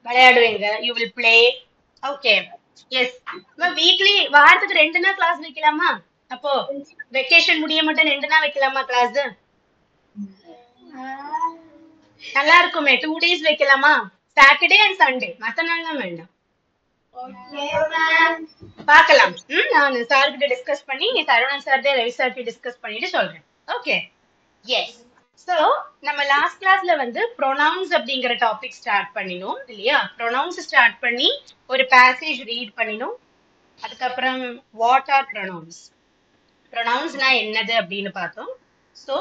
விளையாடுவீங்க, you will play. Okay, yes. Weekly வாரத்துக்கு 2 நாள் class வைக்கலாமா? அப்போ வெக்கேஷன் முடிய மட்டும் 2 நாள் வைக்கலாமா கிளாஸ்? நல்லா இருக்குமே. 2 டேஸ் வைக்கலாமா? சாட்டர்டே அண்ட் சண்டே, மத்த நாள்லாம் வேண்டாம். பார்க்கலாம். நான் சார் கிட்ட டிஸ்கஸ் பண்ணி சரவணன் சார் ரவி சார் கிட்ட டிஸ்கஸ் பண்ணிட்டு சொல்றேன். Okay, yes. சோ நம்ம லாஸ்ட் கிளாஸ்ல வந்து ப்ரொனவுன்ஸ் அப்படிங்கிற டாபிக் ஸ்டார்ட் பண்ணினோம் இல்லையா? ப்ரொனவுன்ஸ் ஸ்டார்ட் பண்ணி ஒரு பேசேஜ் ரீட் பண்ணினோம். அதுக்கப்புறம் வாட் ஆர் ப்ரொனவுன்ஸ், ப்ரொனவுன்ஸ்னா என்னது அப்படின்னு பார்த்தோம். So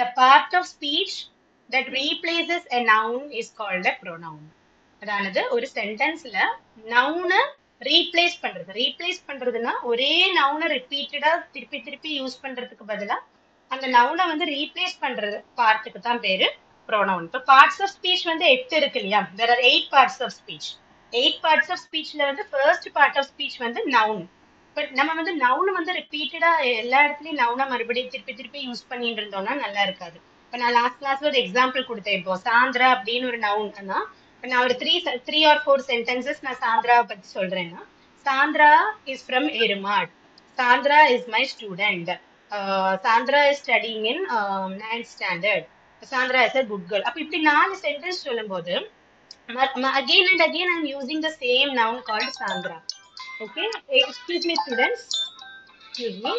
the part of speech that replaces a noun is called a pronoun. அதானது ஒரு சென்டென்ஸ்ல நவுனை ரீப்ளேஸ் பண்றது. ரீப்ளேஸ் பண்றதுன்னா ஒரே நவுனை ரிப்பீட்டடா திருப்பி திருப்பி யூஸ் பண்றதுக்கு பதிலா அந்த நவுனை வந்து ரீப்ளேஸ் பண்றது பார்ட்டுக்கு தான் பேரு ப்ரோனவுன். இப்போ பார்ட்ஸ் ஆஃப் ஸ்பீச் வந்து 8 இருக்கு இல்லையா? there are 8 parts of speech. 8 parts of ஸ்பீச்ல வந்து ஃபர்ஸ்ட் பார்ட் ஆஃப் ஸ்பீச் வந்து நவுன். பட் நம்ம வந்து நவுன் வந்து ரிப்பீட்டடா எல்லா இடத்துலயும் நவுனை மறுபடியும் திருப்பி திருப்பி யூஸ் பண்ணிட்டு இருந்தோம்னா நல்லா இருக்காது. இப்போ நான் லாஸ்ட் கிளாஸ்ல ஒரு எக்ஸாம்பிள் கொடுத்தேன். இப்போ சாந்திரா அப்படின்னு ஒரு நவுன்னா நான் ஒரு த்ரீ ஆர் ஃபோர் சென்டென்சஸ் நான் சாந்திராவை பத்தி சொல்றேன்னா, Sandra is from Erumad, Sandra is my student, Sandra is studying in 9th standard, Sandra is a good girl. அப்ப இப்படி 4 சென்டென்ஸ் சொல்லும் போது again and again I'm using the same noun called Sandra. Okay, excuse me students, excuse me.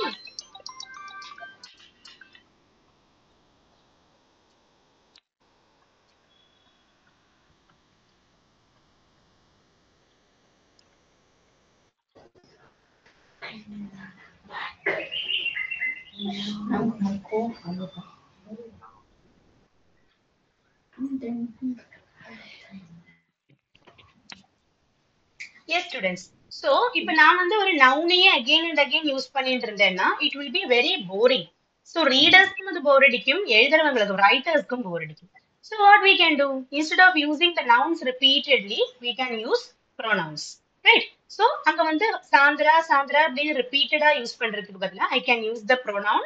Yes students, so இப்ப நான் வந்து ஒரு நவுனையே again and again use பண்ணிட்டு இருந்தேன்னா it will be very boring. So readersக்கும் அது போர் அடிக்கும், எழுதுறவங்களுக்கு ரைட்டர்ஸ்க்கும் போர் அடிக்கும். So what we can do, instead of using the nouns repeatedly we can use pronouns, right? So அங்க வந்து சாந்திரா சாந்திரா அப்படின்னு ரிப்பீட்டடா யூஸ் பண்றதுக்கு பதிலா I can use the pronoun.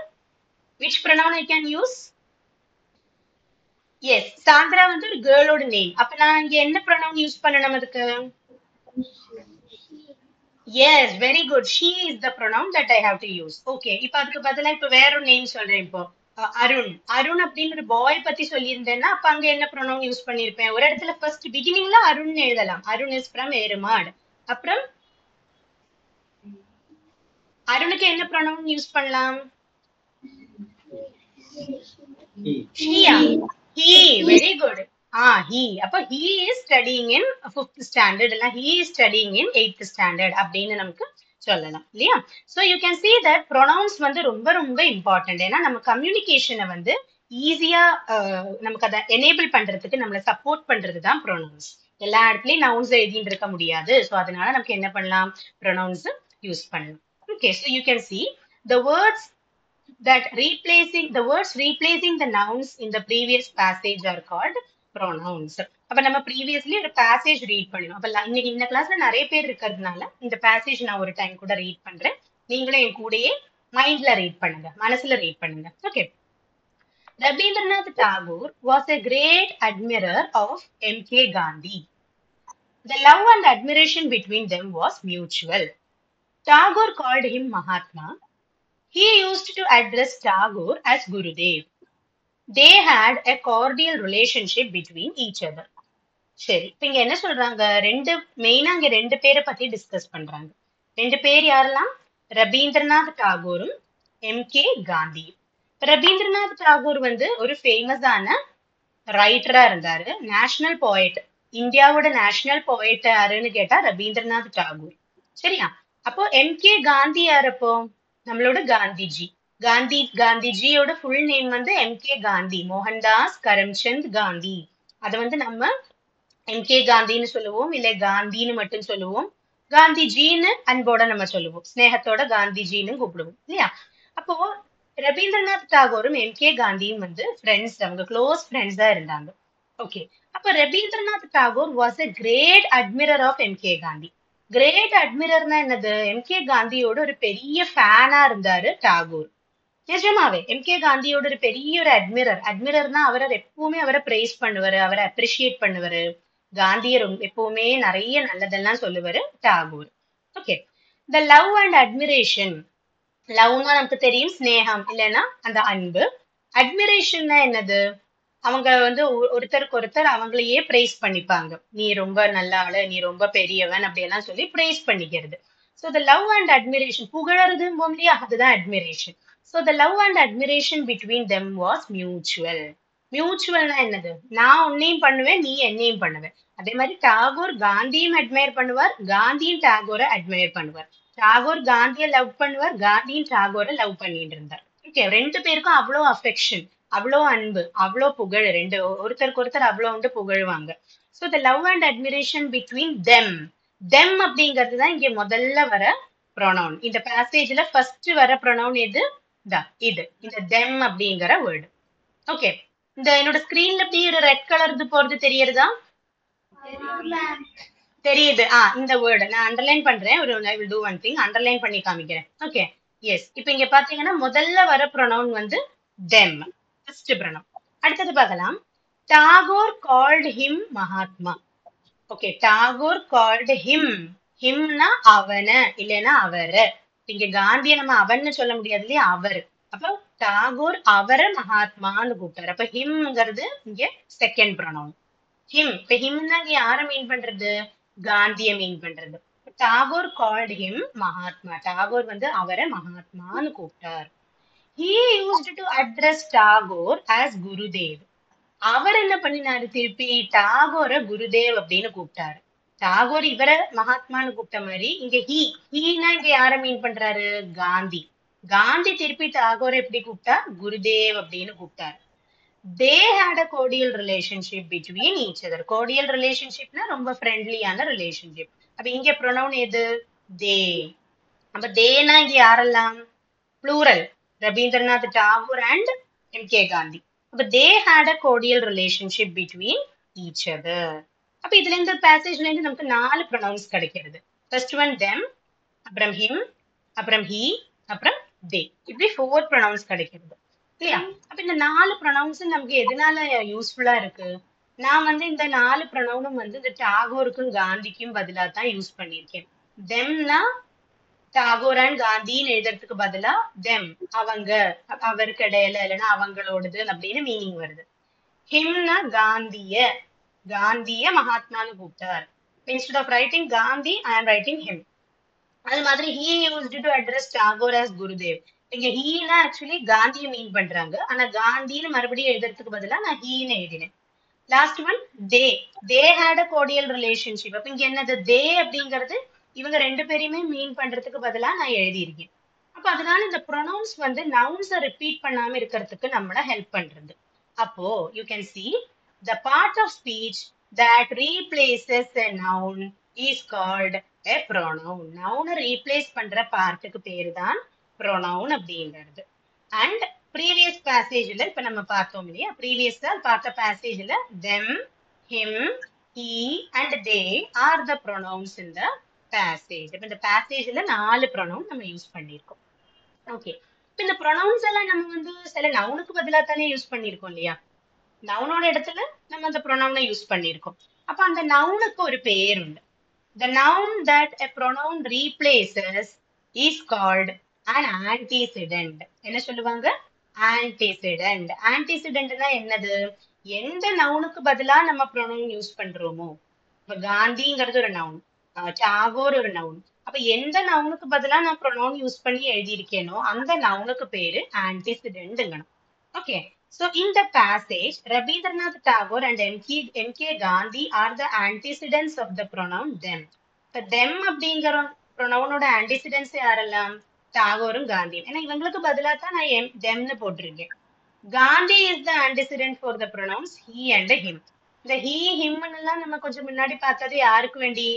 Which pronoun I can use? Yes, Sandra வந்து ஒரு கேர்ளோட name. அப்ப நான் இங்க என்ன pronoun யூஸ் பண்ணணும் அதுக்கு? Yes, very good. She is the pronoun that I have to use. Okay. இப்ப அதுக்கு பதிலா இப்ப வேற ஒரு நேம் சொல்றேன். இப்போ அருண், அருண் அப்படின்னு ஒரு பாய் பத்தி சொல்லியிருந்தேன்னா அப்ப அங்க என்ன ப்ரொனவுன் யூஸ் பண்ணிருப்பேன்? ஒரு இடத்துல ஃபர்ஸ்ட் பிகினிங்ல அருண் எழுதலாம். Arun is from Erumad. அப்புறம் அருணுக்கு என்ன ப்ரொனவுன் யூஸ் பண்ணலாம்? ஷியா. He, very good. He. அப்ப he is studying in 5th standard இல்ல he is studying in 8th standard அப்படின்னு நமக்கு சொல்லலாம் இல்லையா? So you can see that pronouns வந்து ரொம்ப ரொம்ப important. ஏன்னா நம்ம கம்யூனிகேஷனை வந்து ஈஸியா நமக்கு அதை எனேபிள் பண்றதுக்கு நம்மளை சப்போர்ட் பண்றது தான் ப்ரொனவுன்ஸ். எல்லா இடத்துலயும் நவுன்ஸ் எழுதிட்டு இருக்க முடியாது. ஸோ அதனால நமக்கு என்ன பண்ணலாம்? ப்ரொனவுன்ஸ் யூஸ் பண்ணலாம். Okay, so you can see the words replacing the nouns in the previous passage are called pronouns. அப்ப நம்ம previously ஒரு passage read பண்ணணும். அப்ப இன்னைக்கு இந்த கிளாஸ்ல நிறைய பேர் இருக்கிறதுனால இந்த passage நான் ஒரு டைம் கூட ரீட் பண்றேன். நீங்களும் என் கூடயே மைண்ட்ல ரீட் பண்ணுங்க, மனசுல ரீட் பண்ணுங்க. Okay. Rabindranath Tagore was a great admirer of M.K. Gandhi. The love and admiration between them was mutual. Tagore called him Mahatma. He used to address Tagore as Gurudev. They had a cordial relationship between each other. சரி, இப்ப இங்க என்ன சொல்றாங்க? மெயினா இங்க 2 பேரை பத்தி discuss பண்றாங்க. 2 பேர் யாரெல்லாம்? ரபீந்திரநாத் டாகூரும் M.K. காந்தி. ரபீந்திரநாத் டாகூர் வந்து ஒரு ஃபேமஸான ரைட்டரா இருந்தாரு, நேஷனல் போயட். இந்தியாவோட நேஷனல் போயட் யாருன்னு கேட்டா ரபீந்திரநாத் டாகூர். சரியா? அப்போ M.K. காந்தி யாரப்போ? நம்மளோட காந்திஜி. காந்திஜியோட ஃபுல் நேம் வந்து M.K. காந்தி, மோகன்தாஸ் கரம்சந்த் காந்தி. அதை வந்து நம்ம M.K. காந்தின்னு சொல்லுவோம், இல்ல காந்தின்னு மட்டும் சொல்லுவோம். காந்திஜின்னு அன்போட நம்ம சொல்லுவோம், ஸ்னேகத்தோட காந்திஜின்னு கூப்பிடுவோம் இல்லையா? அப்போ ரபீந்திரநாத் டாகூரும் M.K. காந்தியும் வந்து ஃப்ரெண்ட்ஸ், அவங்க க்ளோஸ் ஃப்ரெண்ட்ஸா இருந்தாங்க. ஓகே. அப்ப Rabindranath Tagore was a great admirer of M.K. Gandhi. Great அட்மிரர்னா என்னது? M.K. காந்தியோட ஒரு பெரிய ஃபேனா இருந்தாரு டாகூர். நிஜமாவே M.K. காந்தியோட ஒரு பெரிய ஒரு அட்மிரர்னா அவரை எப்பவுமே அவரை பிரைஸ் பண்ணுவாரு, அவரை அப்ரிஷியேட் பண்ணுவாரு. காந்திய எப்பவுமே நிறைய நல்லதெல்லாம் சொல்லுவாரு Tagore. Okay. The love and admiration. லவ்னா நமக்கு தெரியும் ஸ்னேகம் இல்லைன்னா அந்த அன்பு. அட்மிரேஷன்னா என்னது? அவங்க வந்து ஒருத்தருக்கு ஒருத்தர் அவங்களையே பிரைஸ் பண்ணிப்பாங்க. நீ ரொம்ப நல்ல ஆளு, நீ ரொம்ப பெரியவன் அப்படியெல்லாம் சொல்லி பிரைஸ் பண்ணிக்கிறது. So the love and admiration, புகழறது இல்லையா, அதுதான் admiration. So the love and admiration between them was mutual. மியூச்சுவல்னா என்னது? நான் உன்னையும் பண்ணுவேன், நீ என்னையும் பண்ணுவேன். அதே மாதிரி டாகூர் காந்தியும் அட்மையர் பண்ணுவார், காந்தியும் டாகூரை அட்மையர் பண்ணுவார். டாகூர் காந்தியை லவ் பண்ணுவார், காந்தியும் டாகூரை லவ் பண்ணிட்டு இருந்தார். ஓகே, ரெண்டு பேருக்கும் அவ்வளோ அஃபெக்ஷன், அவ்வளோ அன்பு, அவ்வளோ புகழ். ரெண்டு ஒருத்தருக்கு ஒருத்தர் அவ்வளோ வந்து புகழ்வாங்க. So the love and admiration between them. Them அப்படிங்கிறது தான் இங்க முதல்ல வர ப்ரொனவுன். இந்த பேசேஜ்ல ஃபர்ஸ்ட் வர ப்ரொனவுன் எது? இது இந்த தெம் அப்படிங்கிற வேர்டு. ஓகே. இந்த என்னோட ஸ்கிரீன்ல இப்படி ஒரு ரெட் கலர் போறது தெரியறதா? தெரியுது. இந்த வேர்டு நான் அண்டர்லைன் பண்றேன். ஒரு I will do one thing, underline பண்ணி காமிக்கிறேன். ஓகே. எஸ். இப்போ இங்க பாத்தீங்கன்னா முதல்ல வர ப்ரொனவுன் வந்து தெம், ஃபர்ஸ்ட் ப்ரொனவுன். அடுத்தது பார்க்கலாம். Tagore called him Mahatma. Okay, Tagore called him. ஹிம்னா அவன இல்லைன்னா அவரு. இங்க காந்திய நம்ம அவன்னு சொல்ல முடியாது இல்லையா, அவர். அப்போ டாகோர் அவரை மகாத்மான்னு கூப்பிட்டாரு. அப்ப ஹிம்ங்கிறது இங்க செகண்ட் ப்ரொனவுன். ஹிம். இப்ப ஹிம்னா இங்க யார மீன் பண்றது? காந்திய மீன் பண்றது. Tagore called him Mahatma. டாகோர் வந்து அவரை மகாத்மான்னு கூப்பிட்டார். He used to address Tagore as Gurudev. அவர் என்ன பண்ணினாரு? திருப்பி டாகோரை குருதேவ் அப்படின்னு கூப்பிட்டாரு. டாகோர் இவரை மகாத்மான்னு கூப்பிட்ட மாதிரி இங்க ஹீனா இங்க யார மீன் பண்றாரு? காந்தி. காந்தி திருப்பி டாகோரை எப்படி கூப்பிட்டா? குருதேவ் அப்படின்னு கூப்பிட்டாரு. They had a cordial relationship between each other. Cordial relationshipனா ரொம்ப ஃப்ரெண்ட்லியான ரிலேஷன்ஷிப். அப்ப இங்க ப்ரொனவுன் எது? தே. அப்ப தேனா இங்க யாரெல்லாம்? ப்ளூரல். ரவீந்திரநாத் டாகூர் அண்ட் எம்.கே. காந்தி. அப்ப they had a cordial relationship between each other. அப்ப இதுல இந்த பேசேஜ்ல இருந்து நமக்கு 4 ப்ரொனவுன்ஸ் கிடைக்கிறது. ஃபர்ஸ்ட் ஒன் தெம், அப்புறம் ஹிம், அப்புறம் ஹீ, அப்புறம் தே. இப்படி 4 ப்ரொனவுன்ஸ் கிடைக்கிறது இல்லையா? அப்ப இந்த 4 ப்ரொனவுன்ஸ் நமக்கு எதனால யூஸ்ஃபுல்லா இருக்கு? நான் வந்து இந்த 4 ப்ரொனவுனும் வந்து இந்த டாகோருக்கும் காந்திக்கும் பதிலா தான் யூஸ் பண்ணியிருக்கேன். தெம்னா டாகோர் அண்ட் காந்தின்னு எழுதுறதுக்கு பதிலா தெம், அவங்க, அவருக்கு இடையில இல்லைன்னா அவங்களோடது அப்படின்னு மீனிங் வருது. ஹிம்னா காந்திய, காந்திய மகாத்மான்னு கூப்பிட்டார். Instead of writing Gandhi I am writing him. அது மாதிரி he used to address Tagore as Gurudev. இங்க ஹீனா ஆக்சுவலி காந்தியை மீன் பண்றாங்க. ஆனா காந்தின்னு மறுபடியும் எழுதுறதுக்கு பதிலா நான் ஹீன்னு எழுதினேன். Last one they. They had a cordial relationship. அப்ப இங்க என்னது? தே அப்படிங்கிறது இவங்க ரெண்டு பேரையுமே மீன் பண்றதுக்கு பதிலா நான் எழுதியிருக்கேன். அப்ப அதனால இந்த ப்ரொனவுன்ஸ் வந்து நவுன்ஸை ரிப்பீட் பண்ணாம இருக்கிறதுக்கு நம்மள ஹெல்ப் பண்றது. அப்போ you can see the part of speech that replaces a noun is called a pronoun. நவுனை ரீப்ளேஸ் பண்ற பார்ட்டுக்கு பேரு தான் ப்ரொனவுன் அப்படிங்கிறது. அண்ட் ப்ரீவியஸ் பேசேஜ்ல இப்ப நம்ம பார்த்தோம் இல்லையா, ப்ரீவியஸா பார்த்த பேசேஜ்ல them, him, he and they are the pronouns in the passage. இப்ப இந்த பேசேஜ்ல 4 ப்ரொனவுன் நம்ம யூஸ் பண்ணியிருக்கோம். ஓகே. இப்ப இந்த ப்ரொனவுன்ஸ் எல்லாம் நம்ம வந்து சில நவுனுக்கு பதிலா தானே யூஸ் பண்ணியிருக்கோம் இல்லையா? நவுனோட இடத்துல நம்ம அந்த ப்ரொனவுனை யூஸ் பண்ணியிருக்கோம். அப்ப அந்த நவுனுக்கு ஒரு பேர் உண்டு. The noun that a pronoun replaces is called an antecedent. என்ன சொல்லுவாங்க? Antecedent. Antecedentனா என்னது? எந்த நவுனுக்கு பதிலா நம்ம ப்ரொனவுன் யூஸ் பண்றோமோ, இப்ப காந்திங்கிறது ஒரு நவுன், டாகோர் ஒரு நவுன். அப்ப எந்த நவுனுக்கு பதிலா நான் ப்ரொனவுன் யூஸ் பண்ணி எழுதியிருக்கேனோ அந்த நவுனுக்கு பேரு ஆன்டிசிடென்ட்ங்கணும். Okay. So in the passage, Rabindranath Tagore and M.K. Gandhi are the antecedents of the pronoun them. இப்ப them அப்படிங்கிற ப்ரொனவுனோட ஆன்டிசிடென்ட்ஸ் யாரெல்லாம்? டாகோரும் காந்தியும். ஏன்னா இவங்களுக்கு பதிலா தான் நான் themன்னு போட்டிருக்கேன். Gandhi is the antecedent for the pronounce he and him. இந்த he him எல்லாம் நம்ம கொஞ்சம் முன்னாடி பார்த்தது யாருக்கு வேண்டி?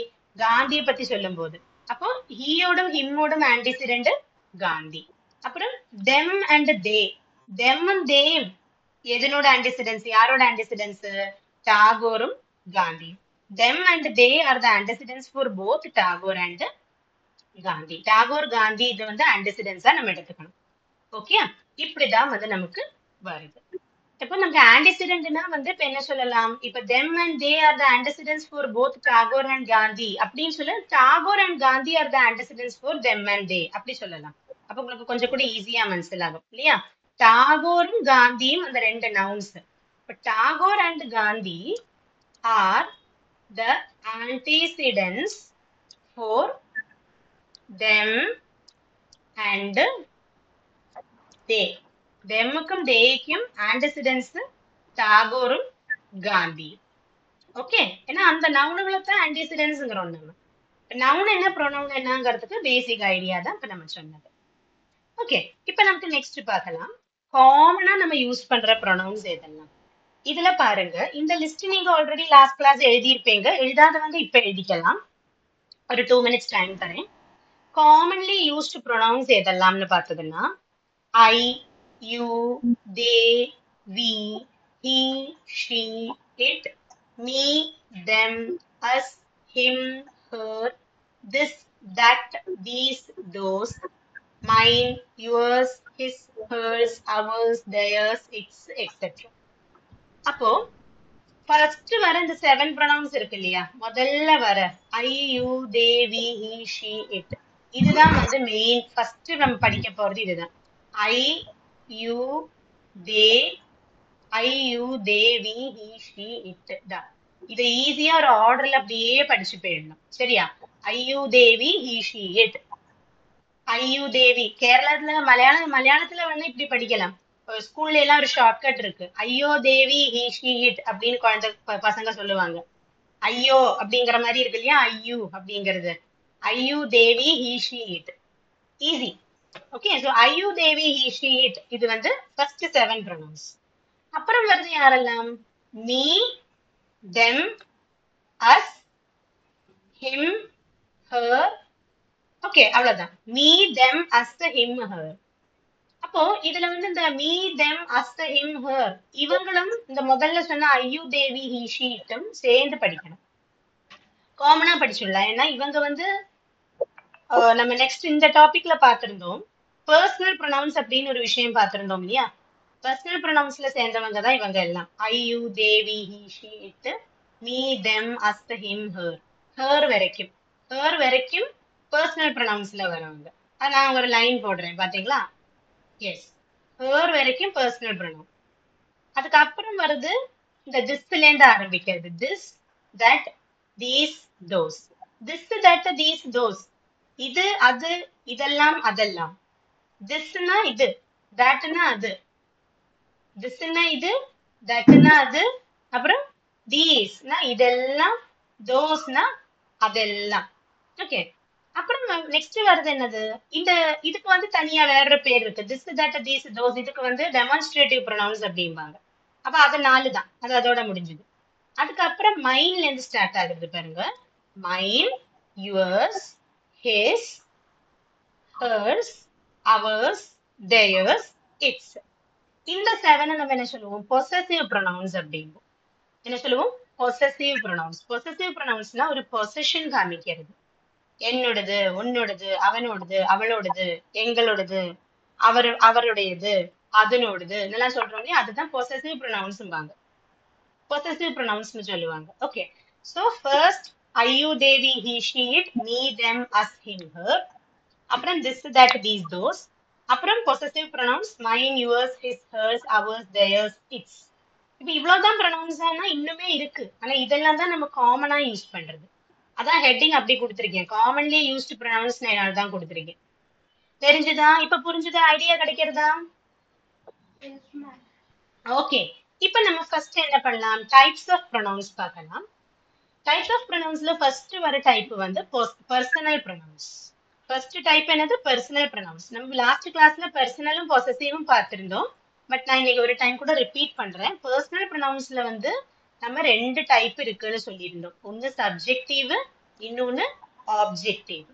காந்தியை பத்தி சொல்லும் போது. அப்போ ஹீயோடும் ஹிம்மோடும் ஆன்டிசிடென்ட் காந்தி. அப்புறம் them and they. them and they எதனோட ஆன்டிசிடென்ஸ்? யாரோட ஆன்டிசிடென்ஸ்? டாகோரும் Gandhi. them and they are the antecedents for both Tagore and Gandhi. Tagore Gandhi இது வந்து ஆன்டிசிடென்ஸா நம்ம எடுத்துக்கணும். ஓகே, இப்படிதான் வந்து நமக்கு வருது. இப்போ நமக்கு ஆன்டிசிடென்ட்னா வந்து இப்ப என்ன சொல்லலாம்? இப்ப them and they are the antecedents for both Tagore and Gandhi அப்படின்னு சொல்ல Tagore and Gandhi are the antecedents for them and they அப்படி சொல்லலாம். அப்ப உங்களுக்கு கொஞ்சம் கூட ஈஸியா மனசிலாகும் இல்லையா? டாகோரும் காந்தியும் அந்த ரெண்டு நவுன்ஸ். இப்ப Tagore and Gandhi are the antecedents for them and they. தெம்முக்கும் தேய்க்கும் ஆன்டிசிடென்ட்ஸ் டாகோரும் காந்தி. ஓகே, ஏன்னா அந்த நவுனுகளை தான் ஆன்டிசிடென்ட்ஸ்ங்கிறோம் நம்ம. நவுன் என்ன ப்ரொனவுன் என்னங்கிறதுக்கு பேசிக் ஐடியா தான் இப்ப நம்ம சொன்னது. ஓகே, இப்ப நமக்கு நெக்ஸ்ட் பார்க்கலாம். காமனா நம்ம யூஸ் பண்ற ப்ரொனவுன்ஸ் எதெல்லாம். இதுல பாருங்க, இந்த லிஸ்ட் நீங்க ஆல்ரெடி லாஸ்ட் கிளாஸ் எழுதியிருப்பீங்க. எழுதாதவங்க இப்ப எழுதிக்கலாம். ஒரு 2 minutes டைம் தரேன். காமன்லி யூஸ்டு ப்ரொனவுன்ஸ் எதெல்லாம்னு பார்த்ததுன்னா I, you, they, we, he, she, it, me, them, us, him, her, this, that, these, those, mine, yours, his, hers, ours, theirs, its, etc. அப்போ first வர இந்த 7 pronouns இருக்கு இல்லையா, முதல்ல வர I, you, they, we, he, she, it, இதுதான் வந்து main. First நம்ம படிக்க போறது இதுதான். I, you, they, we, he, she, it தான். இதை ஈஸியா ஒரு ஆர்டர்ல அப்படியே படிச்சு போயிடணும். சரியா? I, you, they, we, he, she, it. I, you, they, we. கேரளத்துல மலையாளத்துல வந்து இப்படி படிக்கலாம். ஸ்கூல்ல எல்லாம் ஒரு ஷார்ட்கட் இருக்கு. ஐயோ தேவி he, she, it அப்படின்னு குழந்தை பசங்க சொல்லுவாங்க. ஐயோ அப்படிங்கிற மாதிரி இருக்கு இல்லையா, ஐயு அப்படிங்கிறது. I you they we he, she, it. ஈஸி. Okay, so I you they we he, she, it இது வந்து ஃபர்ஸ்ட் 7 pronouns. அப்புறம் வருது யாரெல்லாம்? me, them, us, him, her. Okay, அவ்வளவுதான். me, them, us, him, her. அப்போ இதுல வந்து இந்த me, them, us, him, her இவங்களும் இந்த முதல்ல சொன்ன ஐயு தேவி he, she, itம் சேர்ந்து படிக்கணும். காமனா படிச்சுடலாம். ஏன்னா இவங்க வந்து நம்ம நெக்ஸ்ட் இந்த டாபிக்ல பார்த்திருந்தோம், பர்சனல் ப்ரொனவுன்ஸ் அப்படின்னு ஒரு விஷயம் பார்த்திருந்தோம் இல்லையா. பர்சனல் ப்ரொனவுன்ஸ்ல சேர்ந்தவங்க தான் இவங்க எல்லாம். I, you, they, we, he, she, it, me, them, us, him, her. Her வரைக்கும் பர்சனல் ப்ரொனவுன்ஸ்ல வரவங்க. நான் ஒரு லைன் போடுறேன் பாத்தீங்களா. எஸ், ஹர் வரைக்கும் பர்சனல் ப்ரொனவுன். அதுக்கப்புறம் வருது இந்த திஸ்ல இருந்து ஆரம்பிக்கிறது. This, that, these, those. This, that, these, those இது, அது, இதெல்லாம், அதெல்லாம். திஸ்னா இது, தட்னா அது. திஸ்னா இது, தட்னா அது. அப்புறம் தீஸ்னா இதெல்லாம், தோஸ்னா அதெல்லாம். ஓகே, அப்புறம் நெக்ஸ்ட் வருது என்னது, இந்த இதுக்கு வந்து தனியா வேற பேர் இருக்கு. திஸ், தட், தீஸ், தோஸ் இதுக்கு வந்து டெமான்ஸ்ட்ரேட்டிவ் ப்ரொனவுன்ஸ் அப்படிம்பாங்க. அப்ப அது 4 தான், அது அதோட முடிஞ்சது. அதுக்கப்புறம் மைன்ல இருந்து ஸ்டார்ட் ஆகுது பாருங்க. மைன், yours, his, hers, ours, theirs, its. இந்த 7 நம்ம என்ன சொல்லுவோம்? பொசசிவ் ப்ரொனவுன்ஸ் அப்படிம்போம். என்ன சொல்லுவோம்? Possessive pronounce. பொசசிவ் ப்ரொனவுன்ஸ்னா ஒரு பொசஷன் காமிக்கிறது. என்னோடது, உன்னோடது, அவனோடது, அவளோடது, எங்களோடது, அவருடையது, அதனோடது இதெல்லாம் சொல்றோம் இல்லையா, அதுதான் பொசசிவ் ப்ரொனவுன்ஸ்பாங்க. பொசசிவ் ப்ரொனவுன்ஸ்னு சொல்லுவாங்க. Okay, so first I, you, they, we, he, she, it, me, them, us, him, her. அப்புறம் திஸ், தட், தீஸ், தோஸ். அப்புறம் possessive pronouns mine, yours, his, hers, ours, theirs, its. இப்ப இவ்வளவுதான் ப்ரொனவுன்ஸ் தானா? இன்னுமே இருக்கு. ஆனா இதெல்லாம் தான் நம்ம காமனா யூஸ் பண்றது. அதான் ஹெட்டிங் அப்படி கொடுத்திருக்கேன். காமன்லி யூஸ்டு ப்ரொனவுன்ஸ் நான் தான் கொடுத்திருக்கேன். தெரிஞ்சுதா? இப்ப புரிஞ்சுதா? ஐடியா கிடைக்கிறதா? ஓகே, இப்ப நம்ம ஃபர்ஸ்ட் என்ன பண்ணலாம்? டைப்ஸ் ஆஃப் ப்ரொனவுன்ஸ் பார்க்கலாம். டைப்ஸ் ஆஃப் ப்ரொனவுன்ஸ்ல ஃபர்ஸ்ட் வர டைப் வந்து பர்சனல் ப்ரொனவுன்ஸ். ஃபர்ஸ்ட் டைப் என்னது? Personal pronounce. நம்ம லாஸ்ட் கிளாஸ்ல பர்சனலும் பொசசிவும் பார்த்திருந்தோம். பட் நான் இன்னைக்கு ஒரு டைம் கூட ரிப்பீட் பண்றேன். பர்சனல் ப்ரொனவுன்ஸ்ல வந்து நம்ம 2 டைப் இருக்குன்னு சொல்லியிருந்தோம். ஒன்னு சப்ஜெக்டிவ், இன்னொன்னு ஆப்ஜெக்டிவ்.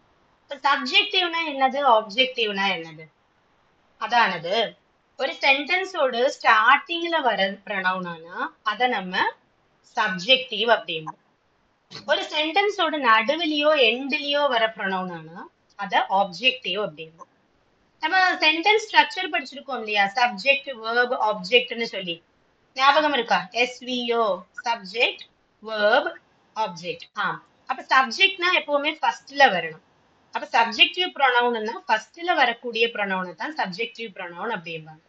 சப்ஜெக்டிவ்னா என்னது, ஆப்ஜெக்டிவ்னா என்னது? அதானது ஒரு சென்டென்ஸோட ஸ்டார்டிங்ல வர ப்ரொனவுனானா அத நம்ம சப்ஜெக்டிவ் அப்படிம்போம். ஒரு சென்டென்ஸோட நடுவுலயோ எண்ட்லயோ வர ப்ரொனவுனானா அத ஆப்ஜெக்டிவ் அப்படிம்போம். நம்ம சென்டென்ஸ் ஸ்ட்ரக்சர் படிச்சிருக்கோம் இல்லையா, சப்ஜெக்ட், வெர்ப், ஆப்ஜெக்ட்னு சொல்லி. ஞாபகம் இருக்கா? SVO, subject verb object. அப்ப சப்ஜெக்ட்னா எப்பவுமே ஃபர்ஸ்ட்ல வரணும். அப்ப சப்ஜெக்டிவ் ப்ரொனவுன்னா ஃபர்ஸ்ட்ல வரக்கூடிய ப்ரொனவுன் தான் சப்ஜெக்டிவ் ப்ரொனவுன் அப்படிம்பாங்க.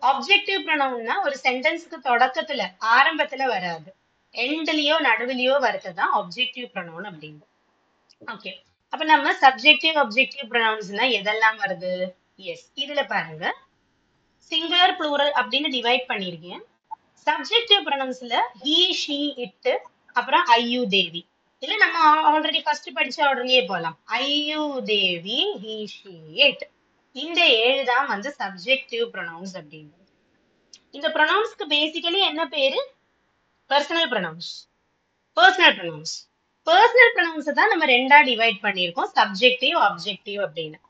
ஆப்ஜெக்டிவ் ப்ரொனவுன்னா ஒரு சென்டென்ஸ்க்கு தொடக்கத்துல ஆரம்பத்துல வராது, எண்ட்லயோ நடுவுலயோ வரதுதான் ஆப்ஜெக்டிவ் ப்ரொனவுன் அப்படிங்க. ஓகே, அப்ப நம்ம சப்ஜெக்டிவ் ஆப்ஜெக்டிவ் ப்ரொனவுன்ஸ்னா எதெல்லாம் வருது? எஸ், இதுல பாருங்க, சிங்குலர் ப்ளூரல் அப்படின்னு டிவைட் பண்ணிருக்கேன். சப்ஜெக்டிவ் ப்ரொனவுன்ஸ்ல he she it, அப்புறம் ஐயு தேவி. இல்ல நம்ம ஆல்ரெடி ஃபர்ஸ்ட் படிச்ச ஆர்டர்லயே போலாம். ஐயு தேவி, he she it. இந்த 7 தான் வந்து சப்ஜெக்டிவ் ப்ரொனவுன்ஸ் அப்படிங்கிறது. இந்த ப்ரொனவுன்ஸ்க்கு பேசிக்கலி என்ன பேரு? Personal pronounce. Personal pronounce. Personal pronounce தான் நம்ம ரெண்டா டிவைட் பண்ணிருக்கோம், சப்ஜெக்டிவ் ஆப்ஜெக்டிவ் அப்படின்னு.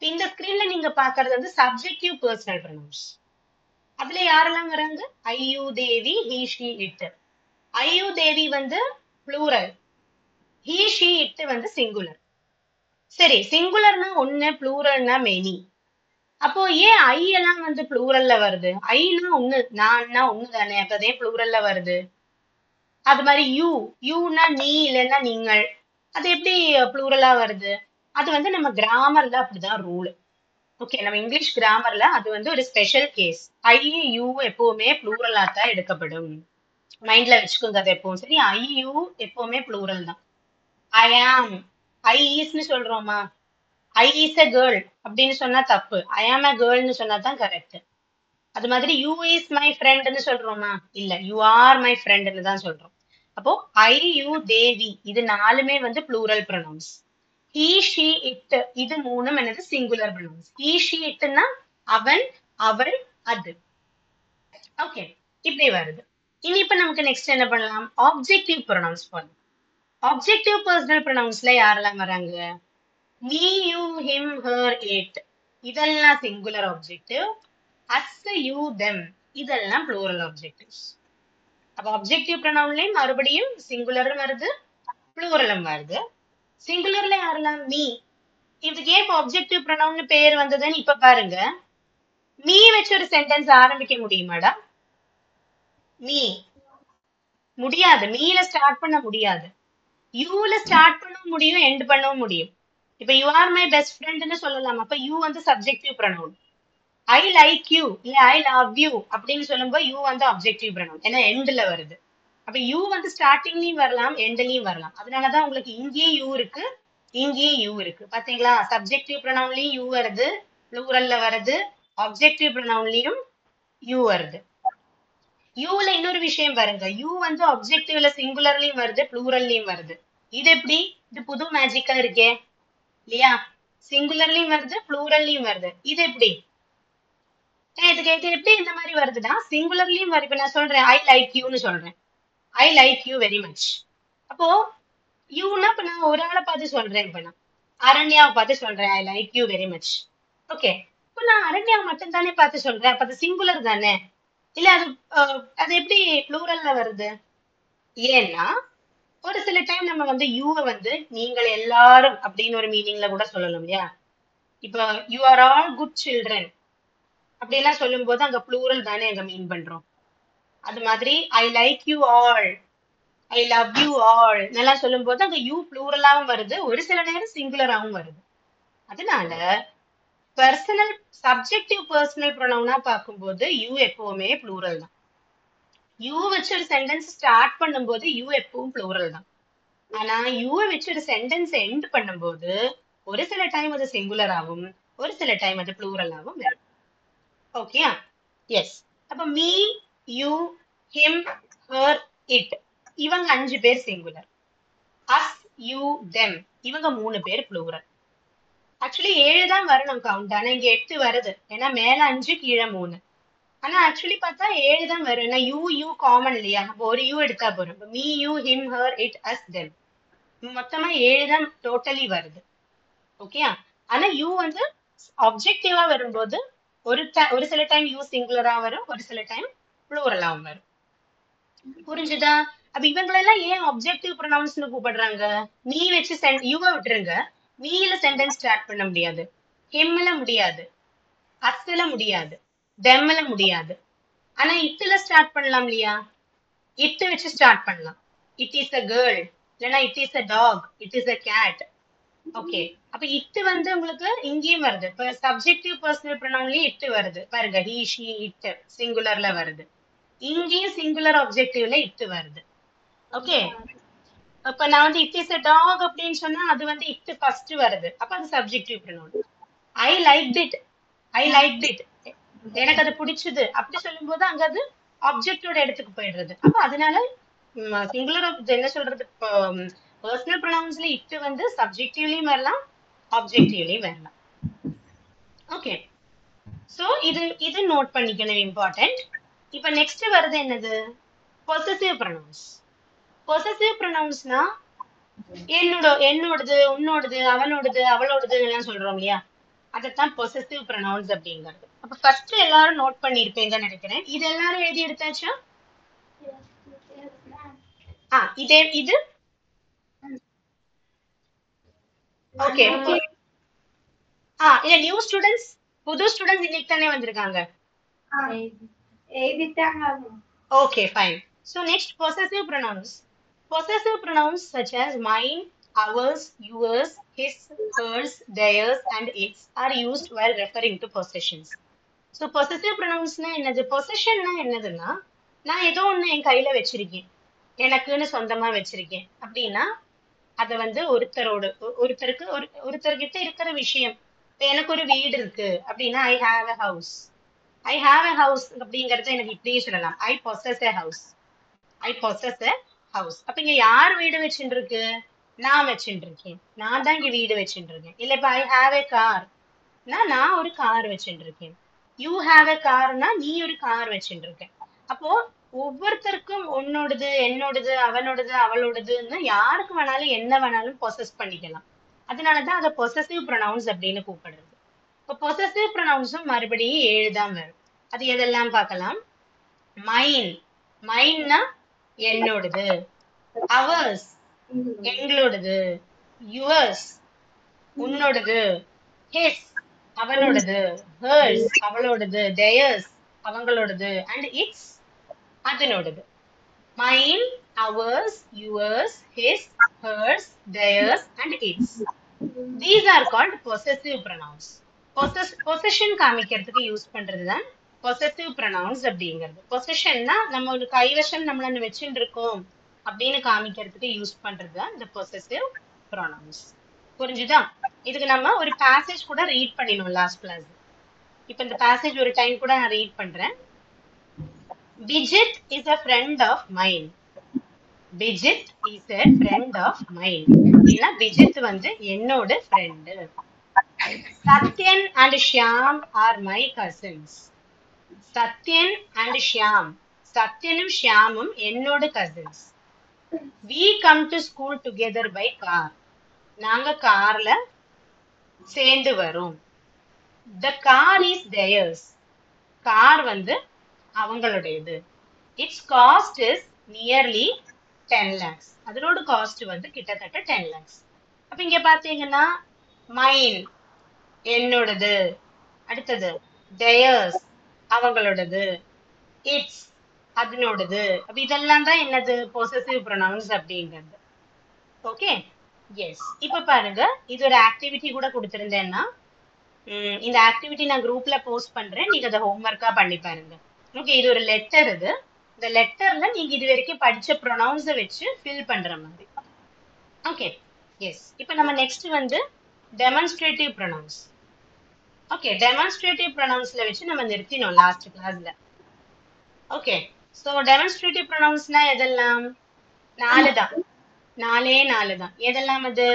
இந்த ஸ்கிரீன்ல நீங்க பாக்குறது வந்து சப்ஜெக்டிவ் பர்சனல் ப்ரொனவுன்ஸ். அதுல யாரெல்லாம் வராங்க? ஐயு தேவி, he she it. ஐயு தேவி வந்து ப்ளூரல், he she it வந்து சிங்குலர். சரி, சிங்குலர்னா ஒன்னு, ப்ளூரல்னா மெனி. அப்போ ஏன் ஐ எல்லாம் வந்து ப்ளூரல்ல வருது? ஐனா ஒண்ணு, நான்னா ஒண்ணு தானே, அப்ப அதே ப்ளூரல்ல வருது. அது மாதிரி யூனா நீ இல்லைன்னா நீங்கள், அது எப்படி ப்ளூரலா வருது? அது வந்து நம்ம கிராமர்ல அப்படிதான் ரூல். ஓகே, நம்ம இங்கிலீஷ் கிராமர்ல அது வந்து ஒரு ஸ்பெஷல் கேஸ். ஐ யூ எப்பவுமே ப்ளூரலா தான் எடுக்கப்படும். மைண்ட்ல வச்சுக்கோங்க அது எப்பவும். சரி, ஐ யூ எப்பவுமே ப்ளூரல் தான். ஐ ஆம், ஐ ஈஸ்னு சொல்றோமா? ஐ இஸ் எ கேர்ள் அப்படின்னு சொன்னா தப்பு, ஐ ஆம் எ கேர்ள்னு சொன்னா தான் கரெக்ட். அது மாதிரி யூ இஸ் மை ஃப்ரெண்ட்னு சொல்றோமா? இல்ல, யூ ஆர் மை ஃப்ரெண்ட்னு தான் சொல்றோம். அப்போ ஐ யூ தேவி இது நாலுமே வந்து plural pronouns. he she it இது மூணும் என்னது? Singular pronouns. he she itனா அவன், அவள், அது. ஓகே, இப்படி வருது. இனி இப்ப நமக்கு நெக்ஸ்ட் என்ன பண்ணலாம்? ஆப்ஜெக்டிவ் ப்ரொனவுன்ஸ் பண்ணலாம். ஆப்ஜெக்டிவ் பர்சனல் ப்ரொனவுன்ஸ்ல யாரெல்லாம் வராங்க? me, you, him, her, it இதெல்லாம் singular objective. us, you, them இதெல்லாம் ப்ளூரல் ஆப்ஜெக்டிவ்ஸ். அப்ப ஆப்ஜெக்டிவ் ப்ரொனவுன்லயும் மறுபடியும் சிங்குலரும் வருது, ப்ளூரலும் வருது. சிங்குலர்ல யாரெல்லாம்? மீ. இதுக்கு ஏன் ஆப்ஜெக்டிவ் ப்ரொனவுன் பேர் வந்ததுன்னு இப்ப பாருங்க. மீ வச்சு ஒரு சென்டென்ஸ் ஆரம்பிக்க முடியுமாடா? மீ முடியாது, மீல ஸ்டார்ட் பண்ண முடியாது. யூல ஸ்டார்ட் பண்ணவும் முடியும், எண்ட் பண்ணவும் முடியும். இப்ப யூ ஆர் மை பெஸ்ட் ஃப்ரெண்ட்னு சொல்லலாம். அப்ப யூ வந்து subjective pronoun. I like you இல்ல ஐ லவ் யூ அப்படின்னு சொல்லும்போது யூ வந்து ஆப்ஜெக்டிவ் ப்ரொனவுன், ஏன்னா எண்ட்ல வருது. அப்ப யூ வந்து ஸ்டார்டிங்லயும் வரலாம், எண்ட்லயும் வரலாம். அதனாலதான் உங்களுக்கு இங்கேயும் யூ இருக்கு, இங்கேயும் யூ இருக்கு. பாத்தீங்களா? சப்ஜெக்டிவ் ப்ரொனவுன்லயும் யூ வருது, ப்ளூரல்ல வருது, ஆப்ஜெக்டிவ் ப்ரொனவுன்லயும் யூ வருது. யூல இன்னொரு விஷயம் பாருங்க, யூ வந்து ஆப்ஜெக்டிவ்ல சிங்குலர்லயும் வருது, ப்ளூரல்லயும் வருது. இது எப்படி? இது புது மேஜிக்கா இருக்கே இல்லையா? சிங்குலர்லயும் வருது, ப்ளூரல்லயும் வருது. இது எப்படி? இது எப்படி இந்த மாதிரி வருதுன்னா, சிங்குலர்லயும் வருது. இப்ப நான் சொல்றேன் ஐ லைக் யூன்னு சொல்றேன், I like you very much. அப்போ யூனா இப்ப நான் ஒரு ஆளை பார்த்து சொல்றேன், இப்ப நான் அரண்யாவை பார்த்து சொல்றேன் I like you very much. Okay, இப்ப நான் அரண்யாவை மட்டும் தானே பார்த்து சொல்றேன், அப்ப அது சிங்குலர் தானே? இல்ல அது அது எப்படி ப்ளூரல்ல வருது? ஏன்னா ஒரு சில டைம் நம்ம வந்து யூவை வந்து நீங்கள் எல்லாரும் அப்படின்னு ஒரு மீனிங்ல கூட சொல்லலாம் இல்லையா? இப்ப you are all good children அப்படிலாம் சொல்லும் போது அங்க ப்ளூரல் தானே அங்க மீன் பண்றோம். அது மாதிரி I like you all, I love you all நல்லா சொல்லும் போது அங்க யூ ப்ளூரலாவும் வருது, ஒரு சில நேரம் சிங்குலராவும் வருது. அதனால பர்சனல் சப்ஜெக்டிவ் பர்சனல் ப்ரொனவுனா பார்க்கும்போது யூ எப்பவுமே ப்ளூரல் தான். யூ வச்சு ஒரு சென்டென்ஸ் ஸ்டார்ட் பண்ணும்போது யூ எப்பவும் ப்ளூரல் தான். ஆனா யூ வச்சு ஒரு சென்டென்ஸ் எண்ட் பண்ணும்போது ஒரு சில டைம் அது சிங்குலர் ஆகும், ஒரு சில டைம் அது ப்ளூரல் ஆகும் வரும். ஓகேயா? எஸ். அப்ப me, you, him, her, it இவங்க 5 பேர் சிங்குலர். அஸ், யூ, தெம் இவங்க 3 பேர் ப்ளூரல். ஆக்சுவலி 7 தான் வரணும் கவுண்ட், ஆனா இங்க 8 வருது, ஏன்னா மேல 5 கீழே 3. ஆனா ஆக்சுவலி பார்த்தா 7 தான் வரும், ஏன்னா யூ யூ காமன் இல்லையா? அப்போ ஒரு யூ எடுத்தா போறோம். Me, you, him, her, it, us, them மொத்தமா 7 தான் டோட்டலி வருது. ஓகேயா? ஆனா யூ வந்து ஆப்ஜெக்டிவா வரும்போது ஒரு சில டைம் யூ சிங்குலரா வரும், ஒரு சில டைம் ப்ளூரலாவும் வரும். புரிஞ்சுதா? அப்ப இவங்களெல்லாம் ஏன் ஆப்ஜெக்டிவ் ப்ரொனவுன்ஸ்னு கூப்பிடுறாங்க? நீ வச்சு யூவை விட்டுருங்க, மீல சென்டென்ஸ் ஸ்டார்ட் பண்ண முடியாது, ஹிம்ல முடியாது, அஸ்ல முடியாது, தெம்ல முடியாது. ஆனா இட்டுல ஸ்டார்ட் பண்ணலாம் இல்லையா? இட்டு வச்சு ஸ்டார்ட் பண்ணலாம். இட் இஸ் அ கேர்ள், இல்லைன்னா it is a dog, it is a cat. Okay, அப்ப இட்டு வந்து உங்களுக்கு இங்கேயும் வருது. இப்ப சப்ஜெக்டிவ் பர்சனல் ப்ரொனவுன்லயும் இட்டு வருது பாருங்க. ஹி ஷி இட் சிங்குலர்ல வருது. இங்கேயும் சிங்குலர் ஆப்ஜெக்டிவ்ல இட்டு வருது. ஓகே, அப்ப நான் வந்து இட் இஸ் அ டாக் அப்படின்னு சொன்னா அது வந்து இட்டு ஃபர்ஸ்ட் வருது. அப்ப அது subjective pronoun. I like it, I like it, எனக்கு அது பிடிச்சது அப்படி சொல்லும்போது அங்க அது ஆப்ஜெக்டோட இடத்துக்கு போயிடுறது. அப்ப அதனால சிங்குலர் என்ன சொல்றது, பர்சனல் ப்ரொனவுன்ஸ்ல இட்டு வந்து சப்ஜெக்டிவ்லயும் வரலாம், ஆப்ஜெக்டிவ்லயும் வரலாம். ஓகே, சோ இது இது நோட் பண்ணிக்கணும், இம்பார்ட்டன்ட். இப்ப நெக்ஸ்ட் வருது என்னது, பொசசிவ் ப்ரொனவுன்ஸ். பொசசிவ் ப்ரொனவுன்ஸ்னா என்னோடது, உன்னோடது, அவனோடது, அவளோடது எல்லாம் சொல்றோம் இல்லையா, அதைத்தான் பொசசிவ் ப்ரொனவுன்ஸ் அப்படிங்கிறது. அப்ப ஃபர்ஸ்ட் எல்லாரும் நோட் பண்ணிருப்பீங்கன்னு நினைக்கிறேன். இது எல்லாரும் எழுதி எடுத்தாச்சா? இதே இது ஓகே. இல்ல நியூ ஸ்டூடெண்ட்ஸ், புது ஸ்டூடெண்ட்ஸ் இன்னைக்கு தானே வந்திருக்காங்க. Okay fine. So next, possessive pronouns. Possessive pronouns such as mine, ours, yours, his, hers, theirs and its are used while referring to possessions. So possessive pronounsனா என்னது, possessionனா என்னதுன்னா, நான் ஏதோ ஒண்ணு என் கையில வச்சிருக்கேன், எனக்குன்னு சொந்தமா வச்சிருக்கேன் அப்படின்னா அத வந்து ஒருத்தருக்கு ஒருத்தர்கிட்ட இருக்கிற விஷயம். எனக்கு ஒரு வீடு இருக்கு அப்படின்னா I have a house. I have a house அப்படிங்கறத எனக்கு இப்படியே சொல்லலாம், I possess a house. I possess a house. அப்ப இங்க யார் வீடு வச்சுட்டு இருக்கு, நான் வச்சுட்டு இருக்கேன், நான் தான் இங்க வீடு வச்சுட்டு இருக்கேன். இல்ல இப்ப ஐ ஹாவ் எ கார், நான் ஒரு கார் வச்சுட்டு இருக்கேன். யூ ஹாவ் எ கார்னா நீ ஒரு கார் வச்சுட்டு இருக்க. அப்போ ஒவ்வொருத்தருக்கும் உன்னோடது, என்னோடது, அவனோடது, அவளோடதுன்னு யாருக்கு வேணாலும் என்ன வேணாலும் பொசஸ் பண்ணிக்கலாம். அதனாலதான் அதை பொசசிவ் ப்ரொனவுன்ஸ் அப்படின்னு கூப்பிடுறது. இப்போ பொசசிவ் ப்ரொனவுன்ஸும் மறுபடியும் 7 தான் வரும். அது எதெல்லாம் பார்க்கலாம். மைன், மைன்னா என்னோடது. அவர்ஸ் எங்களோடது. யுவர்ஸ் உன்னோடது. ஹிஸ் அவனோடது. ஹர்ஸ் அவளோடது. theirs அவங்களோடது. அண்ட் இட்ஸ் அதனோடது. mine, ours, yours, his, hers, theirs and its. These are called possessive pronouns. Possession காமிக்கிறதுக்கு யூஸ் பண்றதுதான் possessive pronouns அப்படிங்கிறது. பொசஷன்னா நம்ம ஒரு கைவசம் நம்மள வச்சுட்டு இருக்கோம் அப்படின்னு காமிக்கிறதுக்கு யூஸ் பண்றதுதான் இந்த possessive pronouns. புரிஞ்சுதா? இதுக்கு நம்ம ஒரு பேசேஜ் கூட ரீட் பண்ணினோம் லாஸ்ட் கிளாஸ். இப்ப இந்த பேசேஜ் ஒரு டைம் கூட நான் ரீட் பண்றேன். Bijit is a friend of mine. Bijit is a friend of mine. அப்படின்னா பிஜித் வந்து என்னோட friend. Satyan and Shyam are my cousins. Satyan and Shyam, சத்யனும் ஷியாமும் என்னோட cousins. We come to school together by car. நாங்க கார்ல சேர்ந்து வரோம். The car is theirs. Car வந்து அவங்களுடையது. Its cost is nearly 10 lakhs. அதனோட காஸ்ட் வந்து கிட்டத்தட்ட 10 lakhs. அப்ப இங்க பாத்தீங்கன்னா மைன் என்னோடது, அடுத்தது theirs அவங்களோடது, இட்ஸ் அதனோடது. அப்ப இதெல்லாம் தான் என்னது பொசசிவ் ப்ரொனவுன்ஸ் அப்படிங்கிறது. Okay, yes. இப்ப பாருங்க, இது ஒரு ஆக்டிவிட்டி கூட கொடுத்திருந்தேன்னா இந்த ஆக்டிவிட்டி நான் குரூப்ல போஸ்ட் பண்றேன், நீங்க அதை ஹோம்ஒர்க்கா பண்ணி பாருங்க. ஓகே, இது ஒரு லெட்டர். இது இந்த லெட்டர்ல நீங்க இது வரைக்கும் படிச்ச ப்ரொனவுன்ஸை வச்சு ஃபில் பண்ற மாதிரி. Okay, yes. இப்போ நம்ம நெக்ஸ்ட் வந்து டெமான்ஸ்ட்ரேட்டிவ் ப்ரொனவுன்ஸ். ஓகே, டெமான்ஸ்ட்ரேட்டிவ் ப்ரொனவுன்ஸ்ல வச்சு நம்ம நிறுத்தினோம் லாஸ்ட் கிளாஸ்ல. ஓகே, ஸோ டெமான்ஸ்ட்ரேட்டிவ் ப்ரொனவுன்ஸ்னா எதெல்லாம்? 4 தான், 4 தான். எதெல்லாம் அது?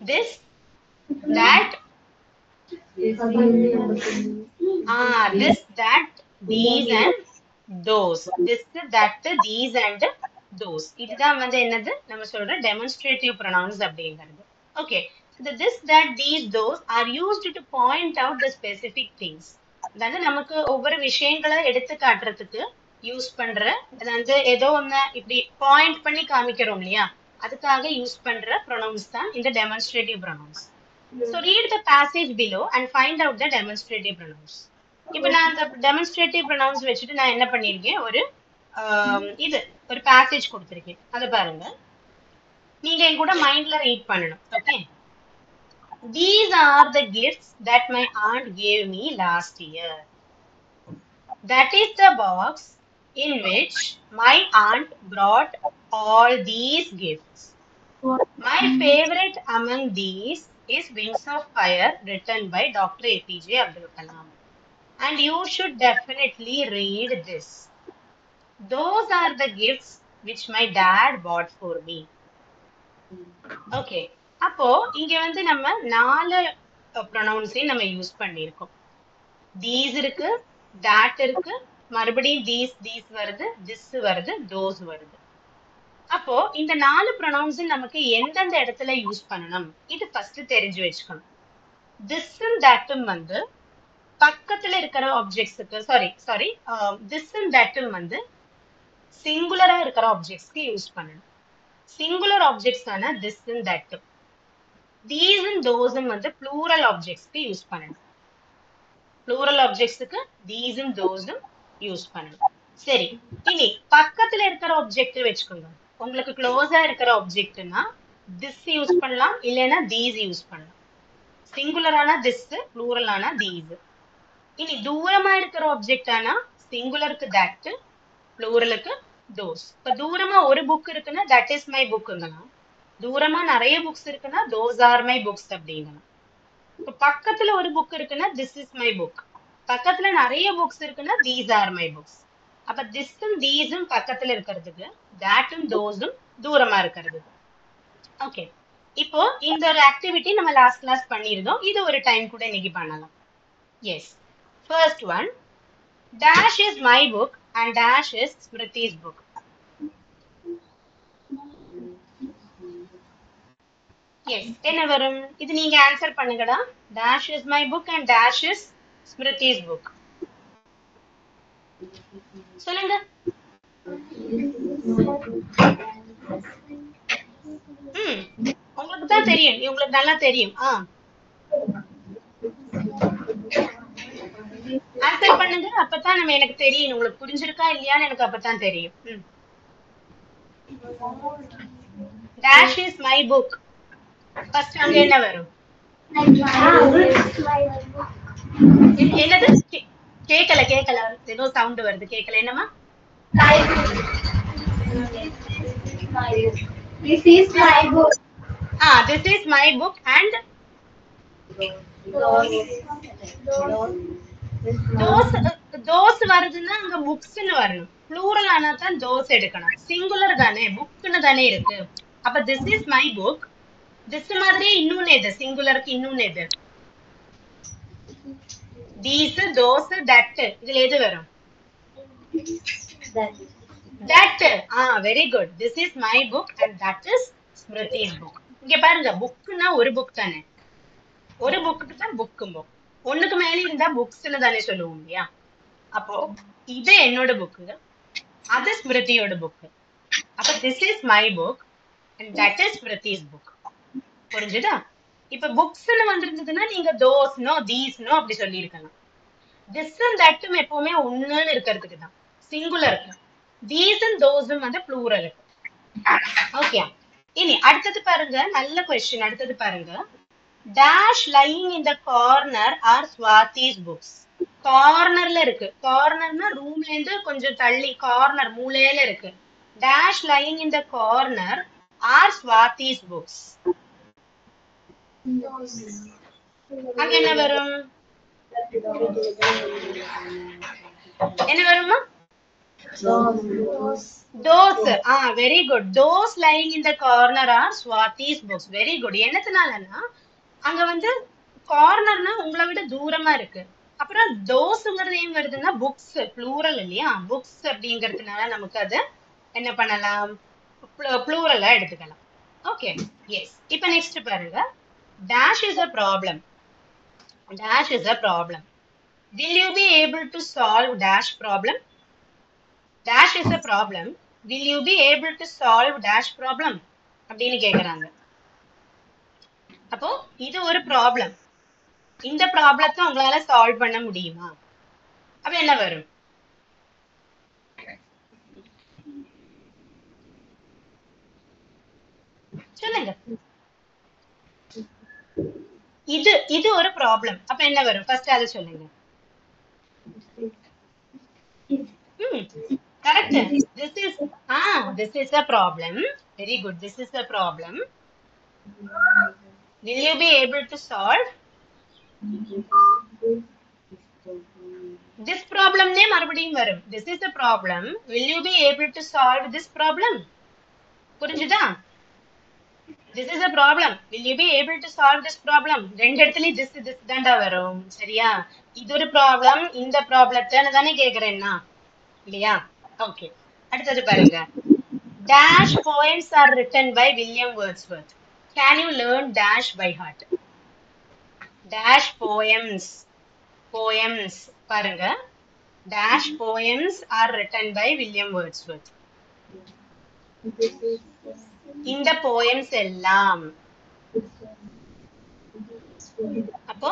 This, that, this, that, these and those. This, that, these and those. இதுதான் வந்து என்னது நம்ம சொல்ற demonstrative pronouns அப்படிங்கிறது. Okay, the this, that, these, those are used to point out the specific things. அதாவது நமக்கு ஒவ்வொரு விஷயங்களை எடுத்து காட்டுறதுக்கு யூஸ் பண்ற, அதாவது ஏதோ ஒண்ணு இப்படி பாயிண்ட் பண்ணி காமிக்கிறோம் இல்லையா, அதுக்காக யூஸ் பண்ற pronouns தான் இந்த demonstrative pronouns. So read the passage below and find out the demonstrative pronouns. இப்போ நான் அந்த டெமான்ஸ்ட்ரேட்டிவ் ப்ரொனவுன்ஸ் வச்சுட்டு நான் என்ன பண்ணிருக்கேன், ஒரு ஒரு பேசேஜ் கொடுத்திருக்கேன். அதை பாருங்க. நீங்க என் கூட மைண்ட்ல ரீட் பண்ணணும். Okay. These are the gifts that my aunt gave me last year. That is the box in which my aunt brought all these gifts. My favorite among these is Wings of Fire, written by Dr. APJ Abdul Kalam. And you should definitely read this. Those are the gifts which my dad bought for me. Okay. அப்போ இங்க வந்து நம்ம 4 ப்ரொனவுன்ஸையும் நம்ம use பண்ணியிருக்கோம். these இருக்கு, that இருக்கு, மறுபடியும் these வருது, this வருது, those வருது. அப்போ இந்த 4 ப்ரொனவுன்ஸும் நமக்கு எந்தெந்த இடத்துல யூஸ் பண்ணணும் இது ஃபர்ஸ்ட் தெரிஞ்சு வச்சுக்கணும். திஸ்ஸும் தட்டும் வந்து பக்கத்துல இருக்கிற ஆப்ஜெக்ட்ஸுக்கு சாரி திஸ்ஸும் தட்டும் வந்து சிங்குலரா இருக்கிற ஆப்ஜெக்ட்ஸ்க்கு யூஸ் பண்ணணும். சிங்குலர் ஆப்ஜெக்ட்ஸ் ஆன திஸ்ஸும் தட்டும். தீஸும் தோஸும் வந்து ப்ளூரல் ஆப்ஜெக்ட்ஸ்க்கு யூஸ் பண்ணணும். ப்ளூரல் ஆப்ஜெக்ட்ஸுக்கு தீஸும் தோஸும் யூஸ் பண்ணணும். சரி, இனி பக்கத்துல இருக்கிற ஆப்ஜெக்ட் வச்சுக்கோங்க. உங்களுக்கு க்ளோஸா இருக்கிற ஆப்ஜெக்ட்னா திஸ் யூஸ் பண்ணலாம், இல்லைன்னா தீஸ் யூஸ் பண்ணலாம். சிங்குலரான திஸ், ப்ளூரலான தீஸ். இனி தூரமா இருக்கிற ஆப்ஜெக்ட் ஆனா சிங்குலருக்கு தட், ப்ளூரலுக்கு தோஸ். இப்ப தூரமா ஒரு புக் இருக்குன்னா தட் இஸ் மை புக்குங்கலாம். தூரமா நிறைய புக்ஸ் இருக்குன்னா தோஸ் ஆர் மை புக்ஸ் அப்படிங்கலாம். இப்ப பக்கத்துல ஒரு புக் இருக்குன்னா திஸ் இஸ் மை புக். பக்கத்துல நிறைய புக்ஸ் இருக்குன்னா தீஸ் ஆர் மை புக்ஸ். அப்ப திஸ்ஸும் தீஸும் பக்கத்துல இருக்கிறதுக்கு, தாட்டும் தோஸும் தூரமா இருக்கிறதுக்கு. ஓகே. இப்போ இந்த ஒரு ஆக்டிவிட்டி நம்ம லாஸ்ட் கிளாஸ் பண்ணிருந்தோம். இது ஒரு டைம் கூட இன்னைக்கு பண்ணலாம். Yes. First one, dash is my book and dash is Smriti's book. Yes, என்ன வரும்? இது நீங்க ஆன்சர் பண்ணுங்கடா. Dash is my book and dash is Smriti's book. சொல்லுங்க. உங்களுக்கு தான் தெரியும், உங்களுக்கு நல்லா தெரியும். ஆன்சர் பண்ணுங்க, அப்பதான் நம்ம எனக்கு தெரியும் உங்களுக்கு புரிஞ்சிருக்கா இல்லையான்னு எனக்கு அப்பதான் தெரியும். Dash is my book. First அங்க என்ன வரும்? என்னது? கேக்கல ஏதோ சவுண்ட் வருது, கேக்கல. என்னமா? This is my book. This is my book and those வருதுன்னா அங்க புக்ஸ்னு வரணும். ப்ளூரல் ஆனா தான் தோஸ் எடுக்கணும். சிங்குலர் தானே, புக்னு தானே இருக்கு. அப்ப this is my book. this மாதிரியே இன்னொன்னு எது? சிங்குலருக்கு இன்னொன்னு எது? these, those, that. இதுல எது வரும்? that. Very good. This is my book and that is Smriti's book. இங்க பாருங்க, புக்னா ஒரு புக் தானே. ஒரு புக்கு தான் புக்கும். ஒண்ணுக்கு மேல இருந்தா புக்ஸ்னு தானே சொல்லுவோம் இல்லையா? அப்போ இது என்னோட புக்கு, அது ஸ்மிருதியோட புக்கு. அப்ப this is my book and that is Smritis book. புரிஞ்சுதா? இப்ப புக்ஸ்னு வந்திருந்ததுன்னா நீங்க தோஸ்னோ தீஸ்னோ அப்படி சொல்லி இருக்கலாம். திஸ்ஸும் தட்டும் எப்பவுமே ஒண்ணுன்னு இருக்கிறதுக்கு தான், சிங்குலருக்கு. தீஸும் தோஸும் வந்து ப்ளூரலுக்கு. ஓகே. இனி அடுத்தது பாருங்க, நல்ல கொஸ்டின். அடுத்தது பாருங்க, dash lying in the corner are Swati's books. கார்னர்ல இருக்கு. கார்னர்னா ரூம்ல இருந்து கொஞ்சம் தள்ளி கார்னர் மூலையில இருக்கு. dash lying in the corner are Swati's books. அங்க என்ன வரும்? என்ன வருமா? those. Very good. Those lying in the corner are Swati's books. Very good. என்னத்துனாலன்னா அங்க வந்து கார்னர்னா உங்களை விட தூரமா இருக்கு. அப்புறம் தோஸ்ங்கிறது ஏன் வருதுன்னா புக்ஸ் ப்ளூரல் இல்லையா? புக்ஸ் அப்படிங்கிறதுனால நமக்கு அது என்ன பண்ணலாம், ப்ளூரலா எடுத்துக்கலாம். ஓகே. எஸ். இப்ப நெக்ஸ்ட் பாருங்க, dash is a problem. Dash is a problem. Will you be able to solve dash problem? Dash is a problem. Will you be able to solve dash problem? அப்படின்னு கேக்குறாங்க. அப்போ இது ஒரு problem. இந்த ப்ராப்ளத்தை உங்களால சால்வ் பண்ண முடியுமா? அப்ப என்ன வரும்? சொல்லுங்க. இது ஒரு ப்ராப்ளம். அப்ப என்ன வரும்? ஃபர்ஸ்ட் அதை சொல்லுங்க. Correct. This is a problem. Very good. This is a problem. Will you be able to solve this problem? Ne மறுபடியும் வரும். This is a problem. Will you be able to solve this problem? புரிஞ்சுதா? This is a problem. Will you be able to solve this problem? ரெண்டு இடத்துலயும் this தான்டா வரும். சரியா? இது ஒரு ப்ராப்ளம், இந்த ப்ராப்ளத்தை தானே கேக்குறேன்னா இல்லையா? ஓகே, அடுத்தது பாருங்க. Dash poems are written by William Wordsworth. Can you learn dash by heart? Dash poems பாருங்க. Dash poems are written by William Wordsworth. இந்த poems எல்லாம் அப்போ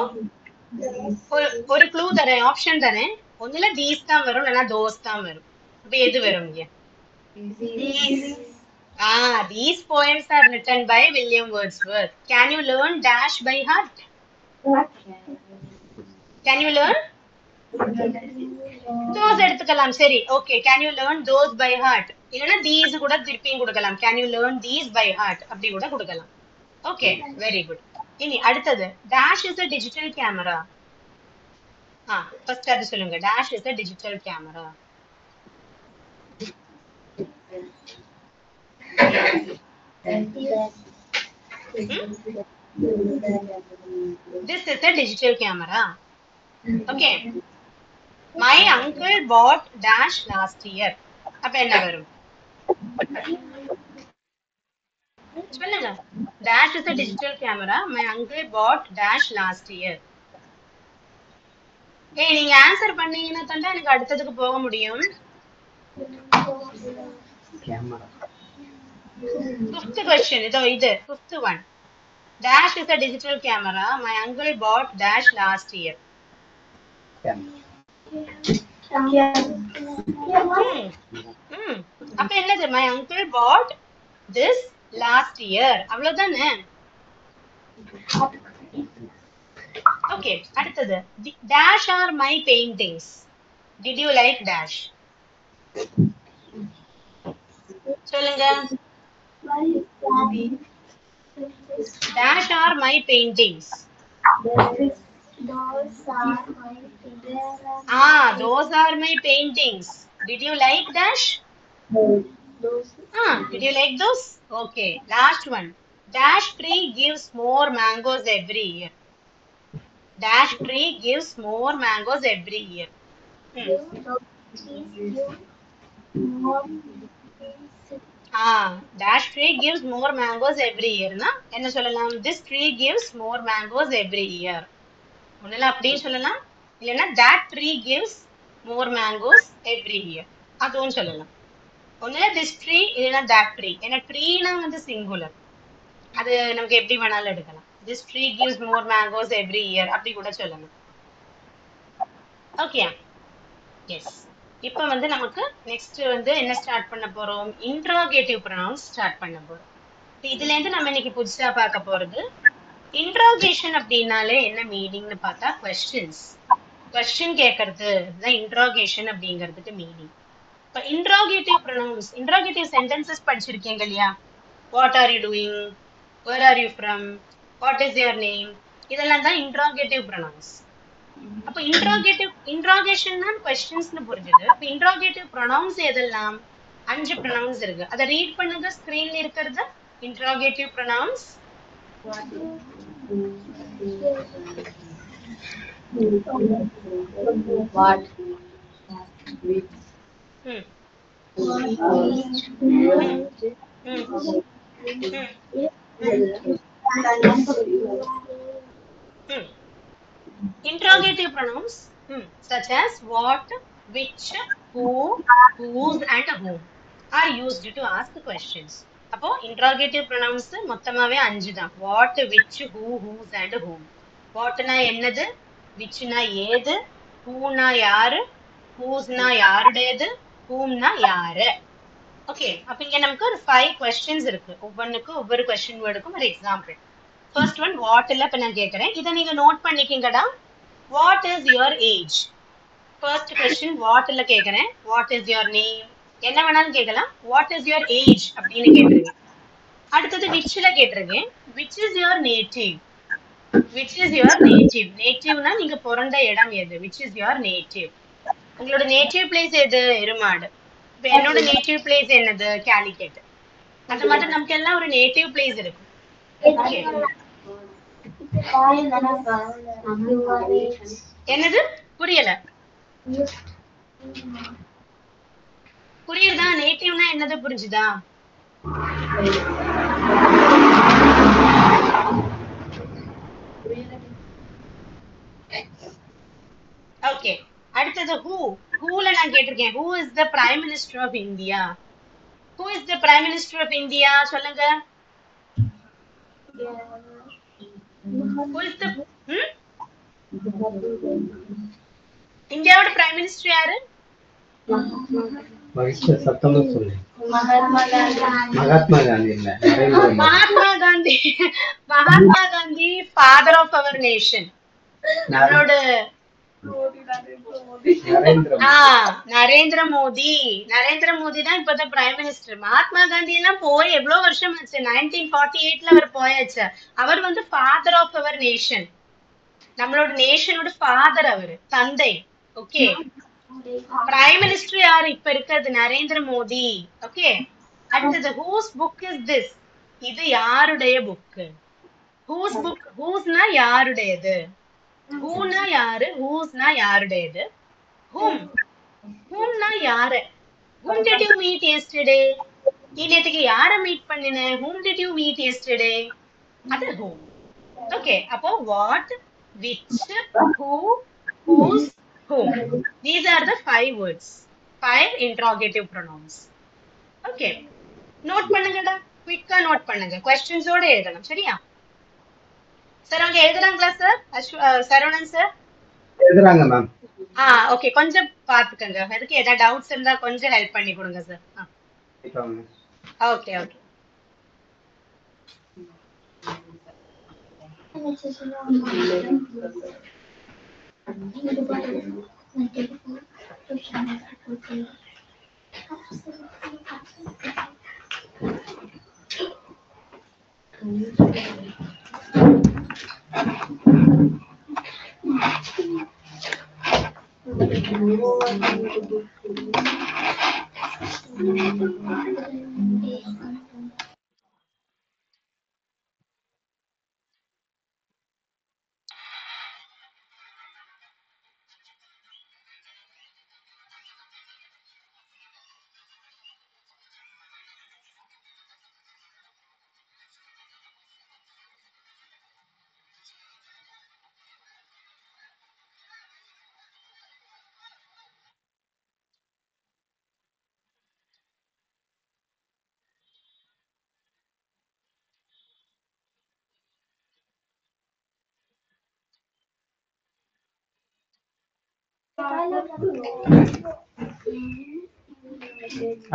ஒரு க்ளூ தரேன், ஆப்ஷன் தரேன். ஒண்ணுல these தான் வரும், இல்லைன்னா those தான் வரும். அப்ப எது வரும் இங்க? These poems are written by William Wordsworth. Can you learn dash by heart? Can you learn? Those எடுத்துக்கலாம். சரி, okay. Can you learn those by heart? இல்லைன்னா these கூட திருப்பியும் கொடுக்கலாம். Can you learn these by heart? அப்படி கூட கொடுக்கலாம். Okay, very good. இனி அடுத்தது, dash is a digital camera. First அது சொல்லுங்க. dash is a digital camera. This is a digital camera. Okay. My uncle bought dash last year. அப்ப என்ன வரும்? சொல்லுங்க. Dash is a digital camera. My uncle bought dash last year. நீங்க answer பண்ணீங்கன்னா தான் எனக்கு அடுத்ததுக்கு போக முடியும். Fifth question. இது fifth one. Dash is a digital camera. My uncle bought dash last year. அப்ப என்னது? My uncle bought this last year. அவ்வளவுதானே? ஓகே, அடுத்தது, dash are my paintings. Did you like dash? சொல்லுங்க. Dash are my paintings. Those are my paintings. Did you like dash? Did you like those? Okay, last one. Dash tree gives more mangoes every year. Dash tree gives more mangoes every year. Dash tree gives more mangoes every year. Na enna sollalam? This tree gives more mangoes every year. ஒண்ணுல அப்படியும் சொல்லலாம், இல்லைன்னா that tree gives more mangoes every year. அதுவும் சொல்லலாம். ஒண்ணுல this tree இல்லைன்னா that tree. ஏன்னா ட்ரீனா வந்து சிங்குலர், அது நமக்கு எப்படி வேணாலும் எடுக்கலாம். This tree gives more mangoes every year அப்படி கூட சொல்லலாம். Okay, yes. இப்போ வந்து நமக்கு நெக்ஸ்ட் வந்து என்ன ஸ்டார்ட் பண்ண போறோம்? இன்ட்ரோகேட்டிவ் ப்ரொனவுன்ஸ் ஸ்டார்ட் பண்ண போறோம். இதுல இருந்து நம்ம இன்னைக்கு புதுசா பார்க்க போறது, இன்ட்ரோகேஷன் அப்படின்னாலே என்ன மீனிங்னு பார்த்தா கொஸ்டின்ஸ், கொஸ்டின் கேட்கறது தான் இன்ட்ரோகேஷன் அப்படிங்கிறதுக்கு மீனிங். இப்போ இன்ட்ரோகேட்டிவ் ப்ரொனவுன்ஸ், இன்ட்ரோகேட்டிவ் சென்டென்சஸ் படிச்சிருக்கீங்க இல்லையா? What are you doing, where are you from, what is your name, இதெல்லாம் தான் இன்ட்ரோகேட்டிவ் ப்ரொனவுன்ஸ். அப்போ இன்ட்ரோகேஷன் தான் கொஸ்டின்ஸ்னு புரிஞ்சுது. இப்போ இன்ட்ரோகேட்டிவ் ப்ரொனவுன்ஸ் எதெல்லாம்? 5 ப்ரொனவுன்ஸ் இருக்கு. அதை ரீட் பண்ணுங்க. ஸ்கிரீன்ல இருக்கிறது interrogative pronounce. What? Interrogative pronouns such as what, which, who, whose and whom are used to ask questions. அப்போ interrogative pronouns மொத்தமாவே 5 தான். what, which, who, whose and whom. what னா என்னது, which னா ஏது, who னா யாரு, who's-னா யாருடையது, whom-னா யாரு. ஓகே, அப்ப இங்க நமக்கு ஒரு 5 questions இருக்கு. ஒவ்வொன்றுக்கும் ஒவ்வொரு question வேர்டுக்கும் ஒரு எக்ஸாம்பிள். ஃபர்ஸ்ட் ஒன் வாட்ல இப்ப நான் கேக்குறேன். இதை நீங்க நோட் பண்ணிக்கிங்கடா. What is your age? First question வாட்ல கேக்குறேன். What is your name? என்ன வேணாலும் கேட்கலாம். வாட் இஸ் யுவர் ஏஜ் அப்படின்னு கேட்டிருக்கேன். அடுத்தது விச்ல கேட்டிருக்கேன். Which is your native? Which is your native? நேட்டிவ்னா நீங்க பிறந்த இடம் எது? Which is your native? உங்களோட நேட்டிவ் பிளேஸ் எது? எருமாடு. இப்ப என்னோட நேட்டிவ் பிளேஸ் என்னது? கேலிக்கட். அந்த மாதிரி நமக்கு எல்லாம் ஒரு நேட்டிவ் பிளேஸ் இருக்கும். ஓகே, என்னது புரியல? புரியுதா? நேட்டிவ்னா என்னது புரிஞ்சுதா? ஓகே, அடுத்தது ஹூல நான் கேட்டிருக்கேன். Who is the prime minister of India? Who is the prime minister of India? சொல்லுங்க. இந்தியாவோட பிரைம் மினிஸ்டர் யாரு? மகாத்மா காந்தி இல்ல, Mahatma Gandhi. Mahatma Gandhi father of our nation. நம்மளோட நரேந்திர மோடி. நரேந்திர மோடி தான் இப்பதான் பிரைம் மினிஸ்டர். மகாத்மா காந்தி எல்லாம் போய் எவ்வளவு வருஷம் ஆச்சு? 1948ல அவர் போயாச்சு. அவர் வந்து ஃபாதர் ஆஃப் அவர் நேஷன். நம்மளோட நேஷனோட ஃபாதர், அவரு தந்தை. ஓகே, பிரைம் மினிஸ்டர் யாரு இப்ப இருக்கிறது? நரேந்திர மோடி. ஓகே, அடுத்தது ஹூஸ் புக் இஸ் திஸ்? இது யாருடைய புக்? Whose book. ஹூஸ்னா யாருடையது. ஹூனா யாரு, ஹூஸ்னா யாருடையது. ஹூம். ஹூம்னா யாரு. whom did you meet yesterday? நீ நேத்துக்கு யாரை மீட் பண்ணின? whom did you meet yesterday? அது whom. ஓகே, அப்போ what, which, who, whose, whom. These are the 5 words. 5 interrogative pronouns. Okay, note பண்ணுங்கடா. குயிக்கா நோட் பண்ணுங்க. கொஸ்டின்ஸோட எழுதணும், சரியா? சார் அவங்க எழுதுறாங்களா சார்? சரவணன் சார் எழுதுறாங்க மேம். ஓகே, கொஞ்சம் பாத்துக்கங்க. அதுக்கு ஏதாவது டவுட்ஸ் இருந்தா கொஞ்சம் ஹெல்ப் பண்ணி கொடுங்க சார். Okay okay.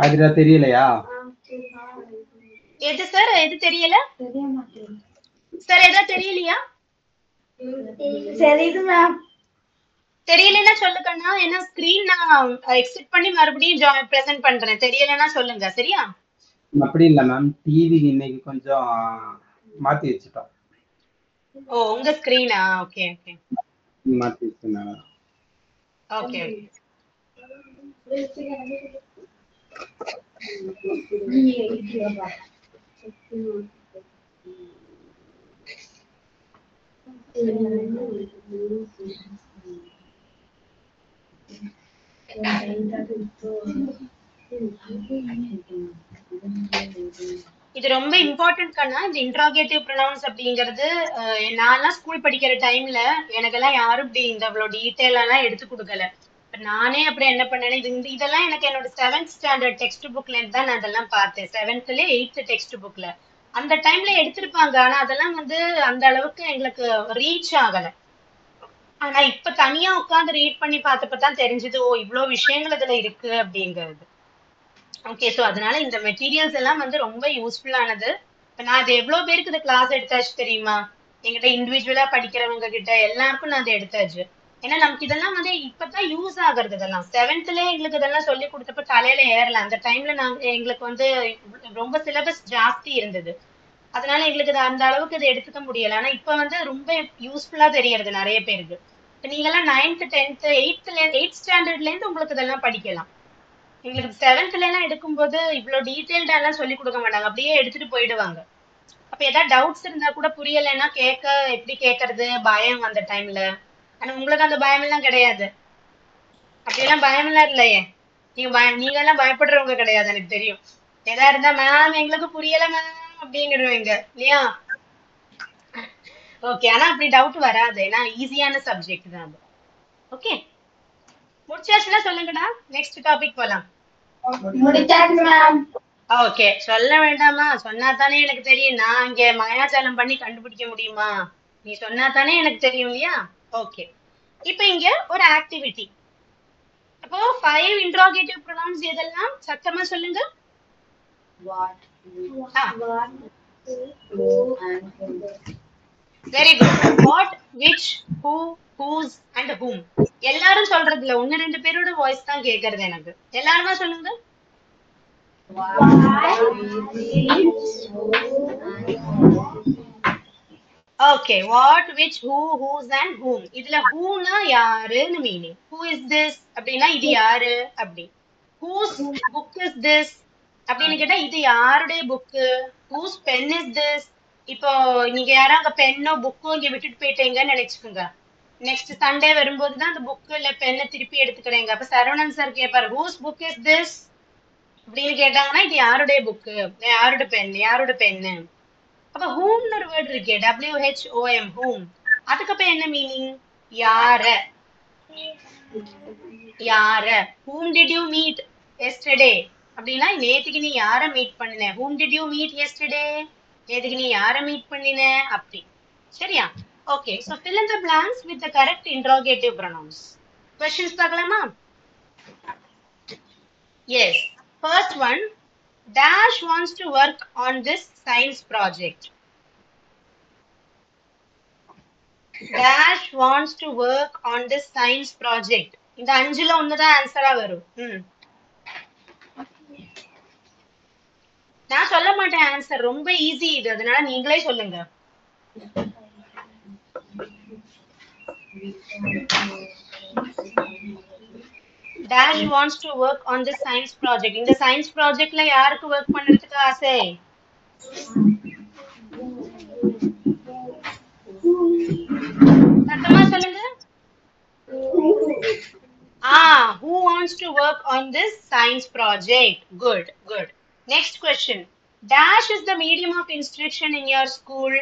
அதுல தெரியலையா? எது சார்? எது தெரியல சார்? எதா தெரியலையா? தெரியலன்னா சொல்லுங்கண்ணா. ஏன்னா ஸ்கிரீன் நான் எக்ஸிட் பண்ணி மறுபடியும் பிரசன்ட் பண்றேன். தெரியலன்னா சொல்லுங்க, சரியா? அப்படி இல்ல மேம், டிவி இன்னைக்கு கொஞ்சம் மாத்தி வச்சுட்டோம். ஓ, உங்க ஸ்கிரீனா? ஓகே ஓகே, மாத்தி வச்சுனால. Okay okay. இது ரொம்ப இம்பார்ட்டன்ட் கண்ணா. இந்த இன்ட்ராகேட்டிவ் ப்ரொனவுன்ஸ் அப்படிங்கிறது நான்லாம் ஸ்கூல் படிக்கிற டைம்ல எனக்கெல்லாம் யாரும் இப்படி இந்த இவ்வளவு டீட்டெயில் எல்லாம் எடுத்து கொடுக்கல. நானே அப்புறம் என்ன பண்ணேன், இதெல்லாம் எனக்கு என்னோட 7th ஸ்டாண்டர்ட் டெக்ஸ்ட் புக்ல இருந்து தான் நான் இதெல்லாம் பார்த்தேன். 7th 8th டெக்ஸ்ட் புக்ல அந்த டைம்ல எடுத்திருப்பாங்க. ஆனா அதெல்லாம் வந்து அந்த அளவுக்கு எங்களுக்கு ரீச் ஆகல. ஆனா இப்ப தனியா உட்கார்ந்து ரீட் பண்ணி பார்த்தப்பதான் தெரிஞ்சது, ஓ இவ்வளவு விஷயங்கள் இதுல இருக்கு அப்படிங்கிறது. ஓகே, சோ அதனால இந்த மெட்டீரியல்ஸ் எல்லாம் வந்து ரொம்ப யூஸ்ஃபுல்லானது. இப்ப நான் அது எவ்வளவு பேருக்கு இந்த கிளாஸ் எடுத்தாச்சு தெரியுமா? என்கிட்ட இண்டிவிஜுவலா படிக்கிறவங்க கிட்ட எல்லாருக்கும் நான் அதை எடுத்தாச்சு. ஏன்னா நமக்கு இதெல்லாம் வந்து இப்பதான் யூஸ் ஆகுறது. இதெல்லாம் செவன்த்லயே எங்களுக்கு இதெல்லாம் சொல்லி கொடுத்தப்ப தலையில ஏறல. அந்த டைம்ல நாங்க எங்களுக்கு வந்து ரொம்ப சிலபஸ் ஜாஸ்தி இருந்தது. அதனால எங்களுக்கு அந்த அளவுக்கு இதை எடுத்துக்க முடியல. ஆனா இப்ப வந்து ரொம்ப யூஸ்ஃபுல்லா தெரியறது நிறைய பேருக்கு. இப்ப நீங்க எல்லாம் 9th 10th 8th ஸ்டாண்டர்ட்ல இருந்து உங்களுக்கு இதெல்லாம் படிக்கலாம். எங்களுக்கு செவன்த்ல எல்லாம் எடுக்கும்போது இவ்வளவு டீடைல்டா எல்லாம் சொல்லி கொடுக்க மாட்டாங்க, அப்படியே எடுத்துட்டு போயிடுவாங்க. அப்ப ஏதாவது டவுட்ஸ் இருந்தா கூட புரியலைன்னா கேட்க எப்படி கேட்கறது பயம் அந்த டைம்ல. ஆனா உங்களுக்கு அந்த பயம் எல்லாம் கிடையாது. அப்படியெல்லாம் பயம் எல்லாம் இல்லையே. நீங்க எல்லாம் பயப்படுறவங்க கிடையாது, எனக்கு தெரியும். எதா இருந்தா மேம் எங்களுக்கு புரியல மேம் அப்படிங்கிடுவீங்க இல்லையா? ஓகே, ஆனா அப்படி டவுட் வராது, ஏன்னா ஈஸியான சப்ஜெக்ட் தான் அது. ஓகே, முடிச்சாச்சுன்னா சொல்லுங்கடா, நெக்ஸ்ட் டாபிக் போலாம். முடிச்சாச்சு மேம். ஓகே, சொல்ல வேண்டாமா? சொன்னா தானே எனக்கு தெரியும். நான் இங்க மாயாஜாலம் பண்ணி கண்டுபிடிக்க முடியுமா? நீ சொன்னா தானே எனக்கு தெரியும் இல்லையா? ஓகே, இப்போ இங்க ஒரு ஆக்டிவிட்டி. அப்போ 5 இன்ட்ரோகேட்டிவ் ப்ரொனவுன்ஸ் எதெல்லாம் சத்தமா சொல்லுங்க. Very good. What, which, who, whose and whom. எல்லாரும் சொல்றதுல ஒன்னு ரெண்டு பேரோட வாய்ஸ் தான் கேக்குறது எனக்கு. எல்லாருமா சொல்லுங்க. Okay, what, which, who, whose and whom. இதுல ஹூனா யாருன்னு மீனிங். ஹூ இஸ் திஸ் அப்படின்னா இது யாரு அப்படி. ஹூஸ் புக் இஸ் திஸ் அப்படின்னு கேட்டா இது யாருடைய book. Whose pen is this. இப்போ நீங்க யாரும் அங்க பென்னோ புக்கோ இங்க விட்டுட்டு போயிட்டீங்கன்னு நினைச்சுக்கோங்க. நெக்ஸ்ட் சண்டே வரும்போது தான் அந்த புக்கு இல்ல பென்னை திருப்பி எடுத்துக்கிறீங்க. அப்ப சரவணன் சார் கேட்பாரு, ஹூஸ் புக் இஸ் திஸ் அப்படின்னு கேட்டாங்கன்னா இது யாருடைய புக்கு, யாரோட பென், யாரோட பென்னு. அப்ப ஹூம்னு ஒரு வேர்ட் இருக்கே, WHOM, ஹூம். அதுக்கப்புறம் என்ன மீனிங்? யார, யார. whom did you meet yesterday அப்படின்னா நேத்துக்கு நீ யார மீட் பண்ணின. whom did you meet yesterday, நேத்துக்கு நீ யார மீட் பண்ணின அப்படி. சரியா? Okay, so fill in the blanks with the correct interrogative pronouns. questions பார்க்கலாமா? yes, first one, Dash wants to work on this science project. Dash wants to work on this science project. இந்த அஞ்சுல ஒண்ணுதான் ஆன்சரா வரும். நான் சொல்ல மாட்டேன் answer, ரொம்ப easy இது, அதனால நீங்களே சொல்லுங்க. Dash wants to work on this science project. இந்த science projectல யாருக்கு work பண்றதுக்கு ஆசை? சத்தமா சொல்லுங்க. Who wants to work on this science project? Good, good. Next question. Dash is the medium of instruction in your school.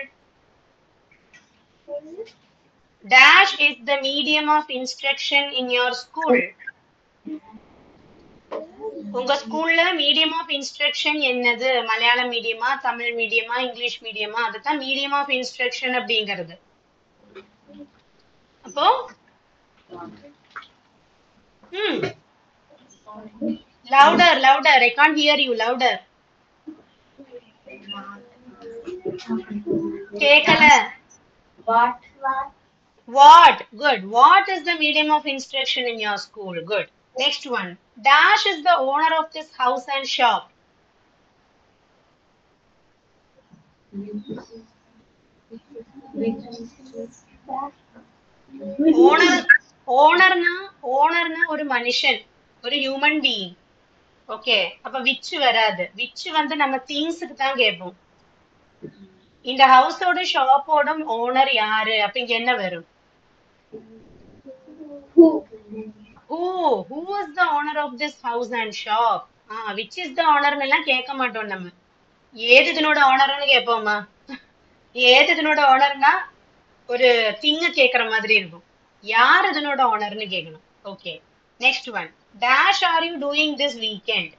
Dash is the medium of instruction in your school. உங்க ஸ்கூல்ல medium of instruction என்னது? மலையாளம் மீடியமா, தமிழ் மீடியமா, English மீடியமா? அதுதான் medium of instruction அப்படிங்கிறது. அப்போ louder, louder, I can't hear you, louder. கேக்கல. What? Good. What is the medium of instruction in your school? Good. Next one. Dash is the owner of this house and shop. ஓனர்னா ஒரு மனுஷன், ஒரு human being. Okay, அப்ப which வராது. Which வந்து நம்ம திங்ஸ்க்கு தான் கேட்போம். இந்த ஹவுஸோட ஷாப்போட ஓனர் யாரு அப்ப இங்க என்ன வரும்? who is the owner of this house and shop. which is the owner எல்லாம் கேட்க மாட்டோம் நம்ம. ஏது இதனோட ஓனர்னு கேட்போமா? ஏது இதனோட ஓனர்னா ஒரு திங்க கேக்குற மாதிரி இருக்கும். யார் இதனோட ஓனர்னு கேட்கணும். Okay, next one. Dash are you doing this weekend?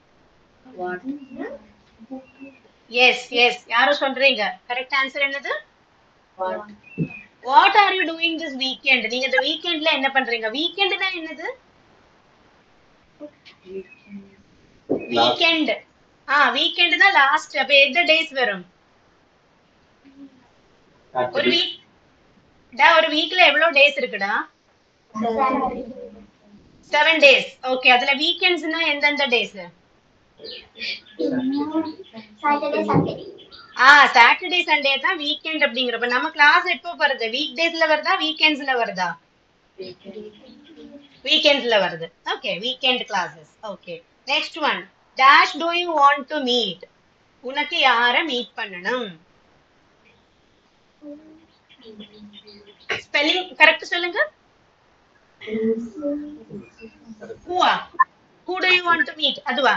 Yes yes, யாரும் சொல்றீங்க. கரெக்ட் ஆன்சர் என்னது? What are you doing this weekend? நீங்க இந்த வீக்கெண்ட்ல என்ன பண்றீங்க? வீக்கெண்ட்னா என்னது? வீக்கெண்ட். வீக்கெண்ட் தான் லாஸ்ட். அப்ப எந்த டேஸ் வரும்? ஒரு வீக் ஒரு வீக்ல எவ்வளவு டேஸ் இருக்குடா? 7 days. ஓகே, அதுல வீக்கெண்ட்ஸ்னா எந்தெந்த டேஸ்? சாட்டர்டே சண்டே தான் வீக்கெண்ட் அப்படிங்கிறப்ப நம்ம கிளாஸ் எப்போ வருது? வீக் டேஸ்ல வருதா வீக்கெண்ட்ஸ்ல வருதா? வீக்கெண்ட்ஸ்ல வருது. Okay, weekend classes. Okay, next one. Dash to you want to meet? உனக்கு யாரை மீட் பண்ணணும்? ஸ்பெல்லிங் கரெக்ட் சொல்லுங்க. who do you want to meet? அதுவா?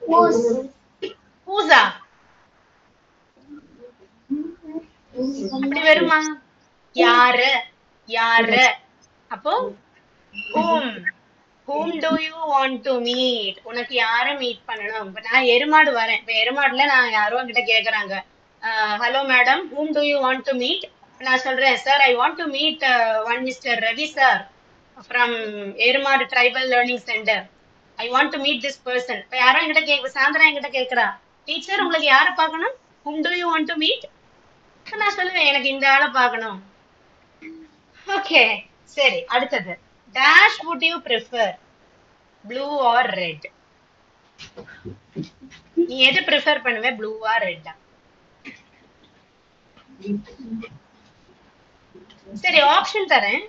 who's அப்படி வருமா? யாரு யாரு. அப்போ whom do you want to meet? உனக்கு யாரை மீட் பண்ணணும்? இப்ப நான் எருமாடு வரேன். இப்ப எருமாடுல நான் யாரோ கிட்ட கேக்குறாங்க, hello madam, whom do you want to meet? நான் சொல்றேன், sir I want to meet one mister Ravi sir from Erumadu tribal learning centre. I want to meet this person. இப்ப யாரோ என்கிட்ட சாயந்தரம் என்கிட்ட கேக்குறா, டீச்சர் உங்களுக்கு யாரை பார்க்கணும்? whom do you want to meet? நான் சொல்லுவேன், எனக்கு இந்த ஆளை பார்க்கணும். ஓகே, சரி. அடுத்தது, dash would you prefer, blue or red? நீ எது ப்ரிஃபர் பண்ணுவே, ப்ளூவா ரெட்டா? சரி, ஆப்ஷன் தரேன்.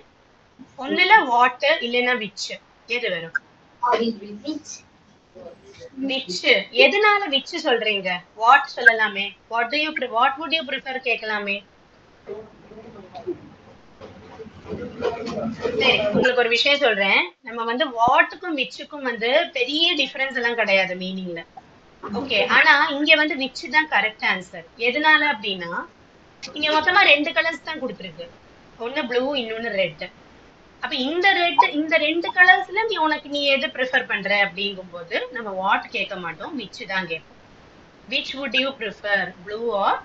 ஒண்ணுல வாட் இல்லைன்னா விச், எது வரும்? விச். எதனால விச் சொல்றீங்க? வாட் சொல்லலாமே. வாட் வுட் யூ ப்ரிஃபர் கேட்கலாமே. சரி, உங்களுக்கு ஒரு விஷயம் சொல்றேன். நம்ம வந்து வாட்டுக்கும் விச்சுக்கும் வந்து பெரிய டிஃபரன்ஸ் எல்லாம் கிடையாது மீனிங்ல. ஓகே, ஆனா இங்க வந்து விச் தான் கரெக்ட் ஆன்சர். எதனால அப்படின்னா, இங்க மொத்தமா 2 கலர்ஸ் தான் கொடுத்துருக்கு. ஒன்னு ப்ளூ, இன்னொன்னு ரெட். அப்ப இந்த 2 கலர்ஸ்ல நீ எது ப்ரிஃபர் பண்ற அப்படிங்கும் போது நம்ம வாட் கேட்க மாட்டோம், விச் தான் கேட்போம். Which would you prefer, blue or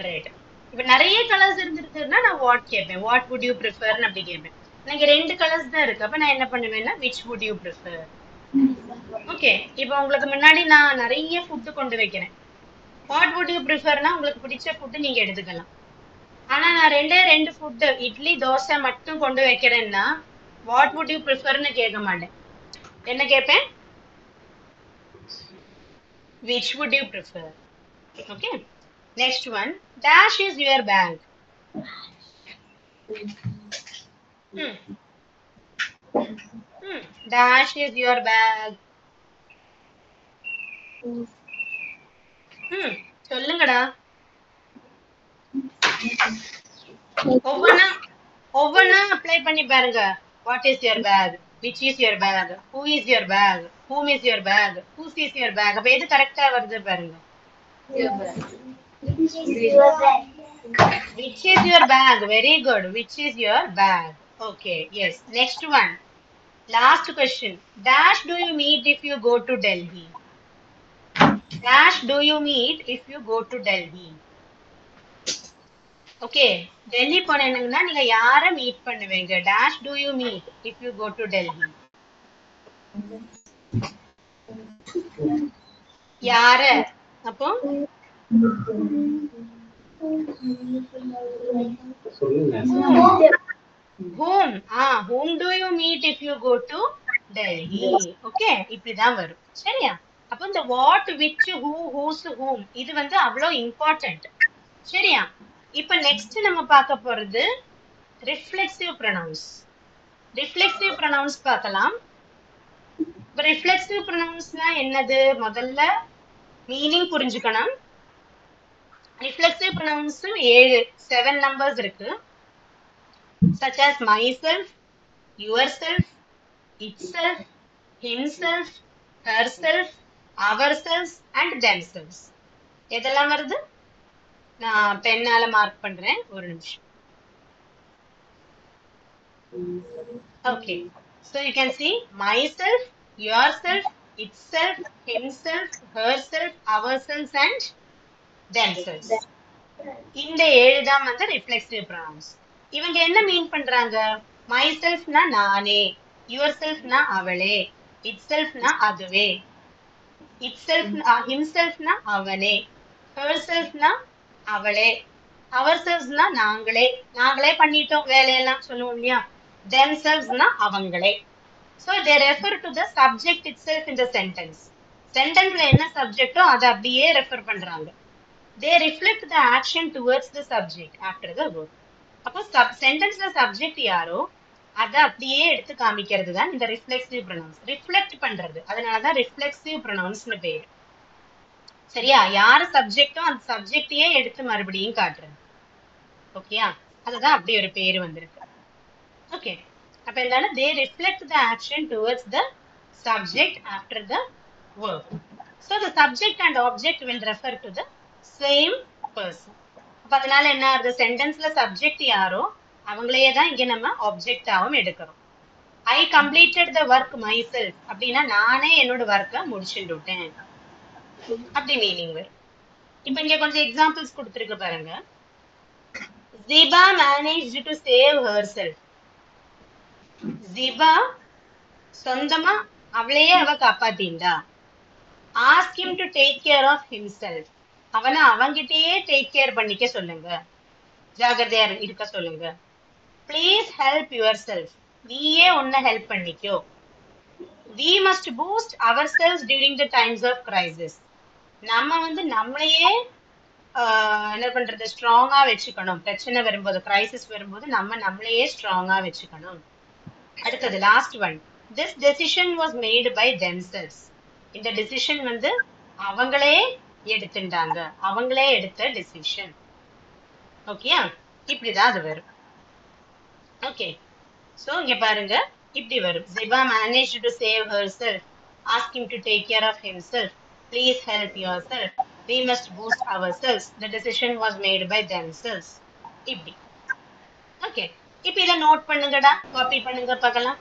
red? இப்ப நிறைய கலர்ஸ் இருந்திருக்குன்னா நான் வாட் கேட்பேன், வாட் வுட் யூ ப்ரிஃபர்னு அப்படி கேட்பேன். எனக்கு 2 கலர்ஸ் தான் இருக்கு, அப்ப நான் என்ன பண்ணுவேன்னா which would you prefer. Okay, இப்போ உங்களுக்கு முன்னாடி நான் நிறைய ஃபுட்டு கொண்டு வைக்கிறேன். வாட் வுட் யூ ப்ரிஃபர்னா உங்களுக்கு பிடிச்ச ஃபுட்டு நீங்க எடுத்துக்கலாம். ஆனா நான் 2 ஃபுட்டு, இட்லி தோசை மட்டும் கொண்டு வைக்கிறேன்னா வாட் வுட் யூ ப்ரிஃபர்னு கேட்க மாட்டேன். என்ன கேட்பேன்? which would you prefer? Okay, next one. Dash is your bag. Dash is your bag. சொல்லுங்கடா. ஒவ்வொன்னா அப்ளை பண்ணி பாருங்க. What is your bag? Which is your bag? Who is your bag? Whom is your bag? Whose is your bag? அப்ப எது கரெக்ட்டா வருது பாருங்க. Which is your bag? Very good. Which is your bag? Okay, yes. Next one. Last question. Dash do you meet if you go to Delhi? Dash do you meet if you go to Delhi? Okay, Delhi போனீங்கன்னா நீங்க யாரை meet பண்ணுவீங்க? Dash do you meet if you go to Delhi? யார? அப்போ whom do you meet if you go to Delhi? Okay, இப்படிதான் வரும். சரியா? அப்போ இந்த what, which, who, whose, whom இது வந்து அவ்வளவு இம்பார்ட்டன்ட். சரியா? இப்ப நெக்ஸ்ட் நம்ம பார்க்க போறது ரிஃப்ளெக்சிவ் ப்ரொனவுன்ஸ். ரிஃப்ளெக்சிவ் ப்ரொனவுன்ஸ் பார்க்கலாம். இப்ப ரிஃப்ளெக்சிவ் ப்ரொனவுன்ஸ்னா என்னது? முதல்ல மீனிங் புரிஞ்சுக்கணும். ரிஃப்ளெக்சிவ் ப்ரொனவுன்ஸ் 7 நம்பர்ஸ் இருக்கு. such as myself, yourself, itself, himself, herself, ourselves and themselves. எதெல்லாம் வருது? நான் பென்னால மார்க் பண்றேன், ஒரு நிமிஷம். Okay, so you can see myself, yourself, itself, himself, herself, ourselves and themselves. இந்த 7 தான் வந்து ரிஃப்ளெக்சிவ் ப்ரொனவுன்ஸ். இவங்க என்ன மீன் பண்றாங்க? மைசெல்ஃப்னா நானே, யுவர் செல்ஃப்னா அவளே, இட் செல்ஃப்னா அதுவே, இட் செல்ஃப் ஹிம்செல்ஃப்னா அவனே, ஹர் செல்ஃப்னா அவளே, அவர் செல்ஃப்னா நாங்களே, நாங்களே பண்ணிட்டோம் வேலையெல்லாம் சொல்லுவோம் இல்லையா? themselvesனா அவங்களே. So they refer to the subject itself in the sentence. சென்டென்ஸ்ல என்ன சப்ஜெக்டோ அதை அப்படியே ரெஃபர் பண்றாங்க. They reflect the action towards the subject after the verb. அப்போ சென்டென்ஸ்ல சப்ஜெக்ட் யாரோ அதை அப்படியே எடுத்து காமிக்கிறது தான் இந்த ரிஃப்ளெக்சிவ் ப்ரொனவுன்ஸ். ரிஃப்ளெக்ட் பண்றது, அதனாலதான் ரிஃப்ளெக்சிவ் ப்ரொனவுன்ஸ்னு பேரு. சரியா? யாரு சப்ஜெக்டோ அந்த சப்ஜெக்டையே எடுத்து மறுபடியும் காட்டுறது. ஓகேயா? அதுதான் அப்படி ஒரு பேரு வந்திருக்கு. ஓகே, அப்ப என்னன்னா they reflect the action towards the subject after the verb. So the subject and object will refer to the same person. அப்ப அதனால என்ன ஆகுது? சென்டென்ஸ்ல சப்ஜெக்ட் யாரோ அவங்களையே தான் இங்க நம்ம ஆப்ஜெக்டாவும் எடுக்கிறோம். I completed the work my self அப்படின்னா நானே என்னோட ஒர்க்கை முடிச்சுட்டுட்டேன் அப்படி மீனிங் வரும். இப்ப இங்க கொஞ்சம் எக்ஸாம்பிள்ஸ் கொடுத்துருக்கு பாருங்க. Ziba managed to save herself. Ziba சொந்தமா அவளையே அவ காப்பாத்திண்டா. Ask him to take care of himself. அவனை அவங்கிட்டயே டேக் கேர் பண்ணிக்க சொல்லுங்க, ஜாகிரதையா இருக்க சொல்லுங்க. Please help yourself. நீயே உன்னை ஹெல்ப் பண்ணிக்கோ. We must boost ourselves during the times of crisis. நம்ம நம்மளையே என்ன பண்றது, ஸ்ட்ராங்கா வச்சுக்கணும். பிரச்சனை வரும்போது, கிரைசிஸ் வரும்போது நம்ம நம்மளையே ஸ்ட்ராங்கா வச்சுக்கணும். அடுத்தது last one. This decision was made by themselves. இந்த டிசிஷன் அவங்களே எடுத்துட்டாங்க, அவங்களே எடுத்த டிசிஷன். ஓகேயா? இப்படிதான் அது வரும். ஓகே, சோ இங்க பாருங்க இப்படி வரும். Ziba managed to save herself. Ask him to take care of himself. Please help yourself. We must boost ourselves. The decision was made by themselves. இப்படி. ஓகே, இப்ப இத நோட் பண்ணுங்கடா, காப்பி பண்ணுங்க பார்க்கலாம்,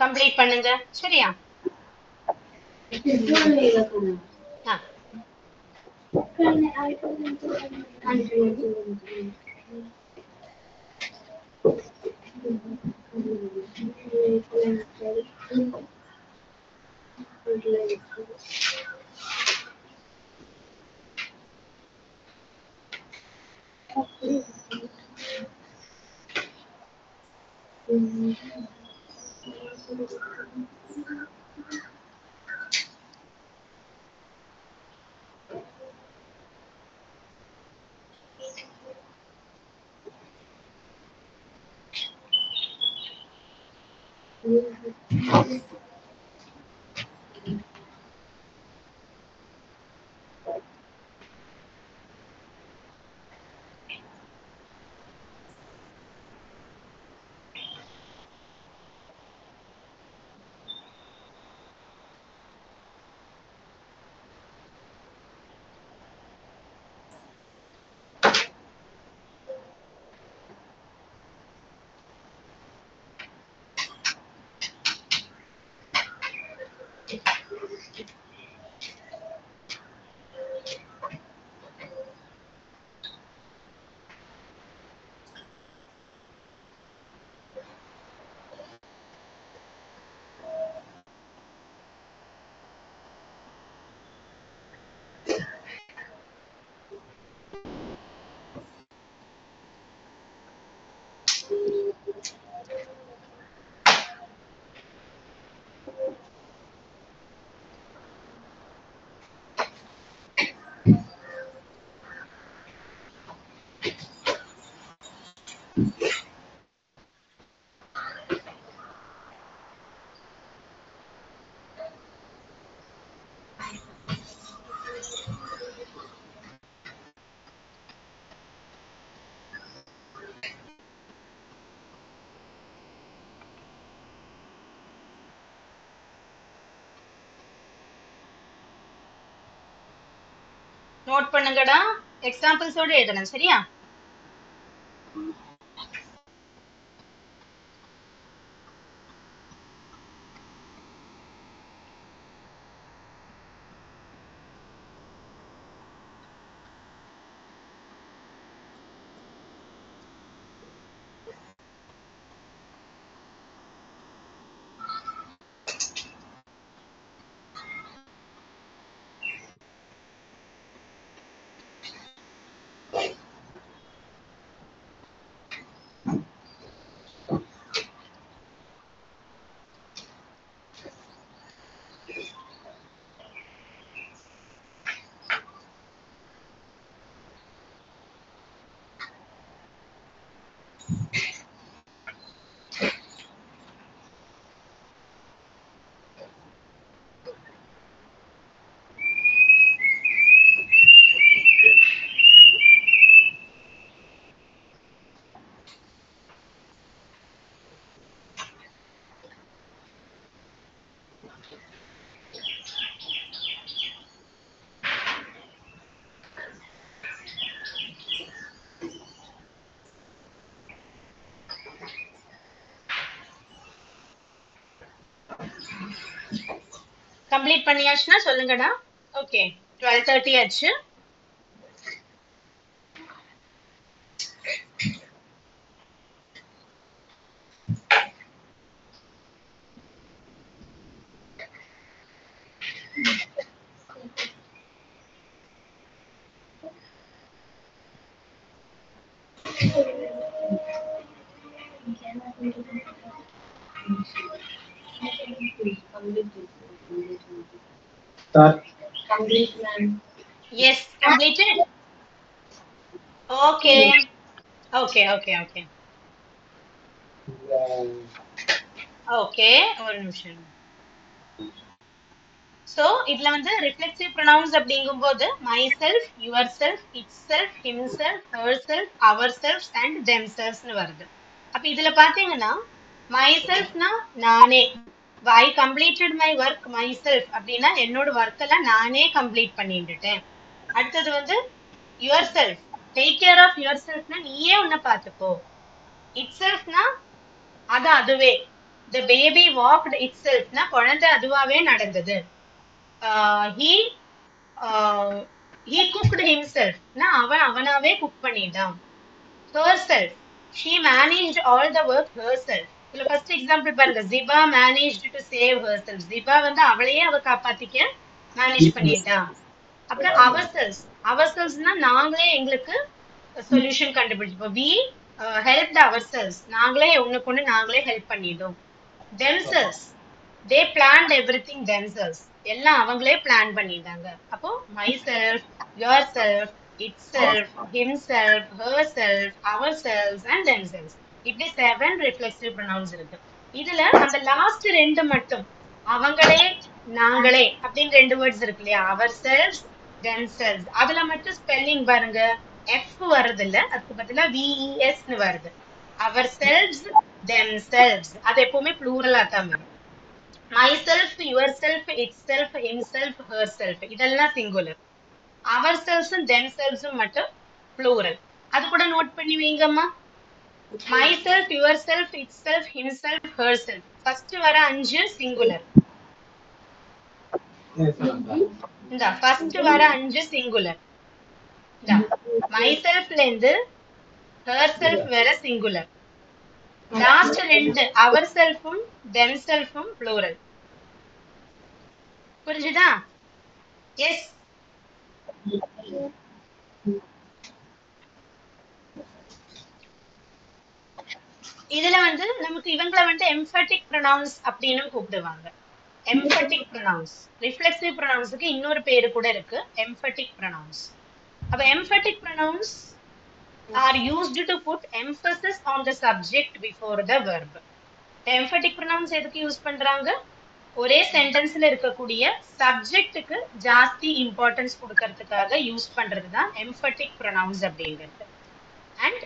கம்ப்ளீட் பண்ணுங்க. சரியா? ஆ, நோட் பண்ணுங்கடா, எக்ஸாம்பிள்ஸோட எழுதணும். சரியா? கம்ப்ளீட் பண்ணியாச்சுன்னா சொல்லுங்கடா. ஓகே 12:30 ஆச்சு. Start. Complete, ma'am. Yes, completed. Okay. Okay. Okay, ஒரு நிமிஷம். So இதுல வந்து ரிஃப்ளெக்சிவ் ப்ரொனவுன்ஸ் அப்படிங்கும்போது myself, yourself, itself, himself, herself, ourselves and themselvesனு வருது. அப்ப இதுல பாத்தீங்கன்னா myselfனா நானே, I completed my work myself அப்படின்னா என்னோட ஒர்க் எல்லாம் நானே கம்ப்ளீட் பண்ணிட்டுட்டேன். அடுத்தது வந்து yourself, take care of yourselfனா நீயே உன்னை பார்த்துக்கோ. itselfனா அதுவே, the baby walked itselfனா குழந்தை அதுவாவே நடந்தது. He cooked himself னா அவனாவே குக் பண்ணிட்டான். herself, she managed all the work herself. இதுல ஃபர்ஸ்ட் எக்ஸாம்பிள் பாருங்க, Ziba managed to save herself. Ziba வந்து அவளையே அவ காப்பாத்திக்க மேனேஜ் பண்ணிட்டா. அப்புறம் ourselvesனா நாங்களே எங்களுக்கு சொல்யூஷன் கண்டுபிடிப்போம். we helped ourselves, நாங்களே ஒண்ணுக்கு நாங்களே ஹெல்ப் பண்ணிட்டோம். themselves, they planned everything themselves, எல்லாம் அவங்களே பிளான் பண்ணிட்டாங்க. அப்போ myself, yourself, itself, himself, herself, ourselves and themselves, இப்படி 7 ரிஃப்ளெக்சிவ் ப்ரொனவுன்ஸ் இருக்கு. இதுல அந்த லாஸ்ட் ரெண்டு மட்டும் அவங்களே நாங்களே அப்படின்னு ரெண்டு வேர்ட்ஸ் இருக்கு இல்லையா, ourselves, themselves, அதுல மட்டும் ஸ்பெல்லிங் பாருங்க, f வருது இல்ல, அதுக்கு பதிலா ves னு வருது. ourselves, themselves, அது எப்பவுமே ப்ளூரலா தான் வரும். myself, yourself, itself, himself, herself இதெல்லாம் சிங்குலர். ourselves themselves மட்டும் ப்ளூரல். அது கூட நோட் பண்ணி வைங்கம்மா. myself, yourself, itself, himself, herself first வர 5 சிங்குலர். இந்த ஃபர்ஸ்ட் வர 5 சிங்குலர். இந்த myselfல இருந்து herself வர சிங்குலர். லாஸ்ட் ரெண்டு ourselfம் themselfம் ப்ளூரல். புரிஞ்சுதா? எஸ். இதுல வந்து நமக்கு இவங்களை வந்து எம்பேட்டிக் ப்ரொனவுன்ஸ் அப்படின்னு கூப்பிடுவாங்க. எம்பேட்டிக் ப்ரொனவுன்ஸ், ரிஃப்ளெக்சிவ் ப்ரொனவுன்ஸ்க்கு இன்னொரு பேரு கூட இருக்கு, எம்பேட்டிக் ப்ரொனவுன்ஸ். அப்ப எம்பேட்டிக் pronounce are used to put emphasis on the subject before the verb. Emphatic pronouns எதுக்கு யூஸ் பண்றாங்க? ஒரே சென்டென்ஸ்ல இருக்கக்கூடிய சப்ஜெக்ட்டுக்கு ஜாஸ்தி இம்பார்ட்டன்ஸ் கொடுக்கறதுக்காக யூஸ் பண்றதுதான் எம்பேட்டிக் ப்ரொனவுன்ஸ் அப்படிங்கிறது. and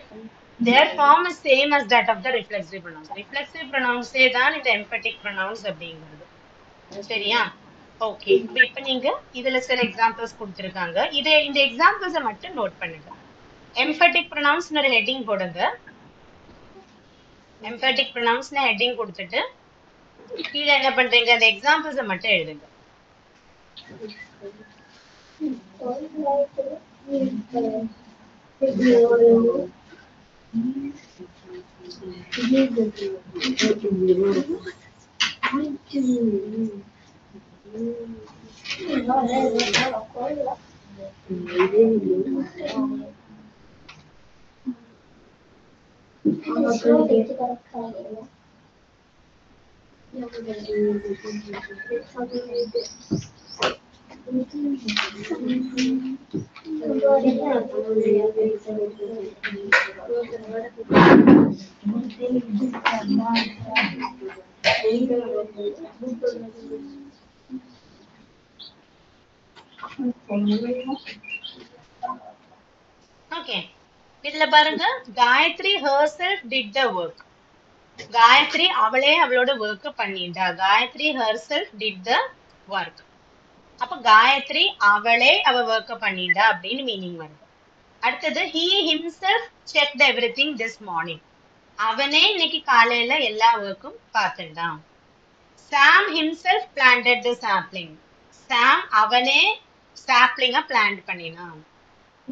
their form is same as that of the reflexive pronouns. reflexive pronouns தான் இந்த emphatic pronouns அப்படிங்கிறது. சரியா? ஓகே, இப்போ நீங்க இதுல சில எக்ஸாம்பிள்ஸ் கொடுத்திருக்காங்க, இந்த எக்ஸாம்பிள்ஸை மட்டும் நோட் பண்ணுங்க. emphatic pronouns ஒரு ஹெட்டிங் போடுங்க. emphatic pronouns ஹெட்டிங் கொடுத்துட்டு கீழே என்ன பண்றீங்க, அந்த எக்ஸாம்பிள்ஸை மட்டும் எழுதுங்க. Okay. இதுல பாருங்க, Gayatri herself did the work. Gayatri அவளே அவளோட ஒர்க் பண்ணிட்டா. Gayatri herself did the work. அப்ப காயத்ரி அவளே அவ ஒர்க் பண்ணிட்டா அப்படின்னு மீனிங் வருது. அடுத்தது he himself checked everything this morning. அவனே இன்னைக்கு காலையில எல்லா ஒர்க்கும் பார்த்துட்டான். Sam himself planted the sapling. Sam அவனே sapling plant பண்ணினான்.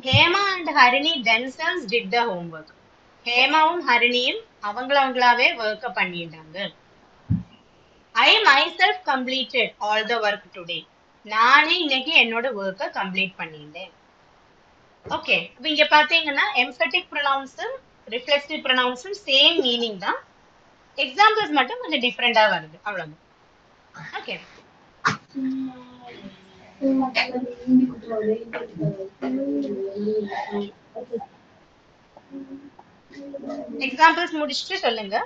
Hema and Harini themselves did the homework. ஹேமாவும் ஹரிணியும் அவங்களாவே ஒர்க் பண்ணிட்டாங்க. I myself completed all the work today. நானே இன்னைக்கு என்னோட ஒர்க்க கம்ப்ளீட் பண்ணிட்டேன். ஓகே, இப்போ இங்க பாத்தீங்கன்னா எம்பதட்டிக் ப்ரொனவுன்ஸும் ரிஃப்ளெக்சிவ் ப்ரொனவுன்ஸும் சேம் மீனிங் தான். எக்ஸாம்பிள்ஸ் மட்டும் கொஞ்சம் டிஃப்ரெண்டா வருது, அவ்வளவுதான். ஓகே, எக்ஸாம்பிள்ஸ் முடிச்சுட்டு சொல்லுங்க.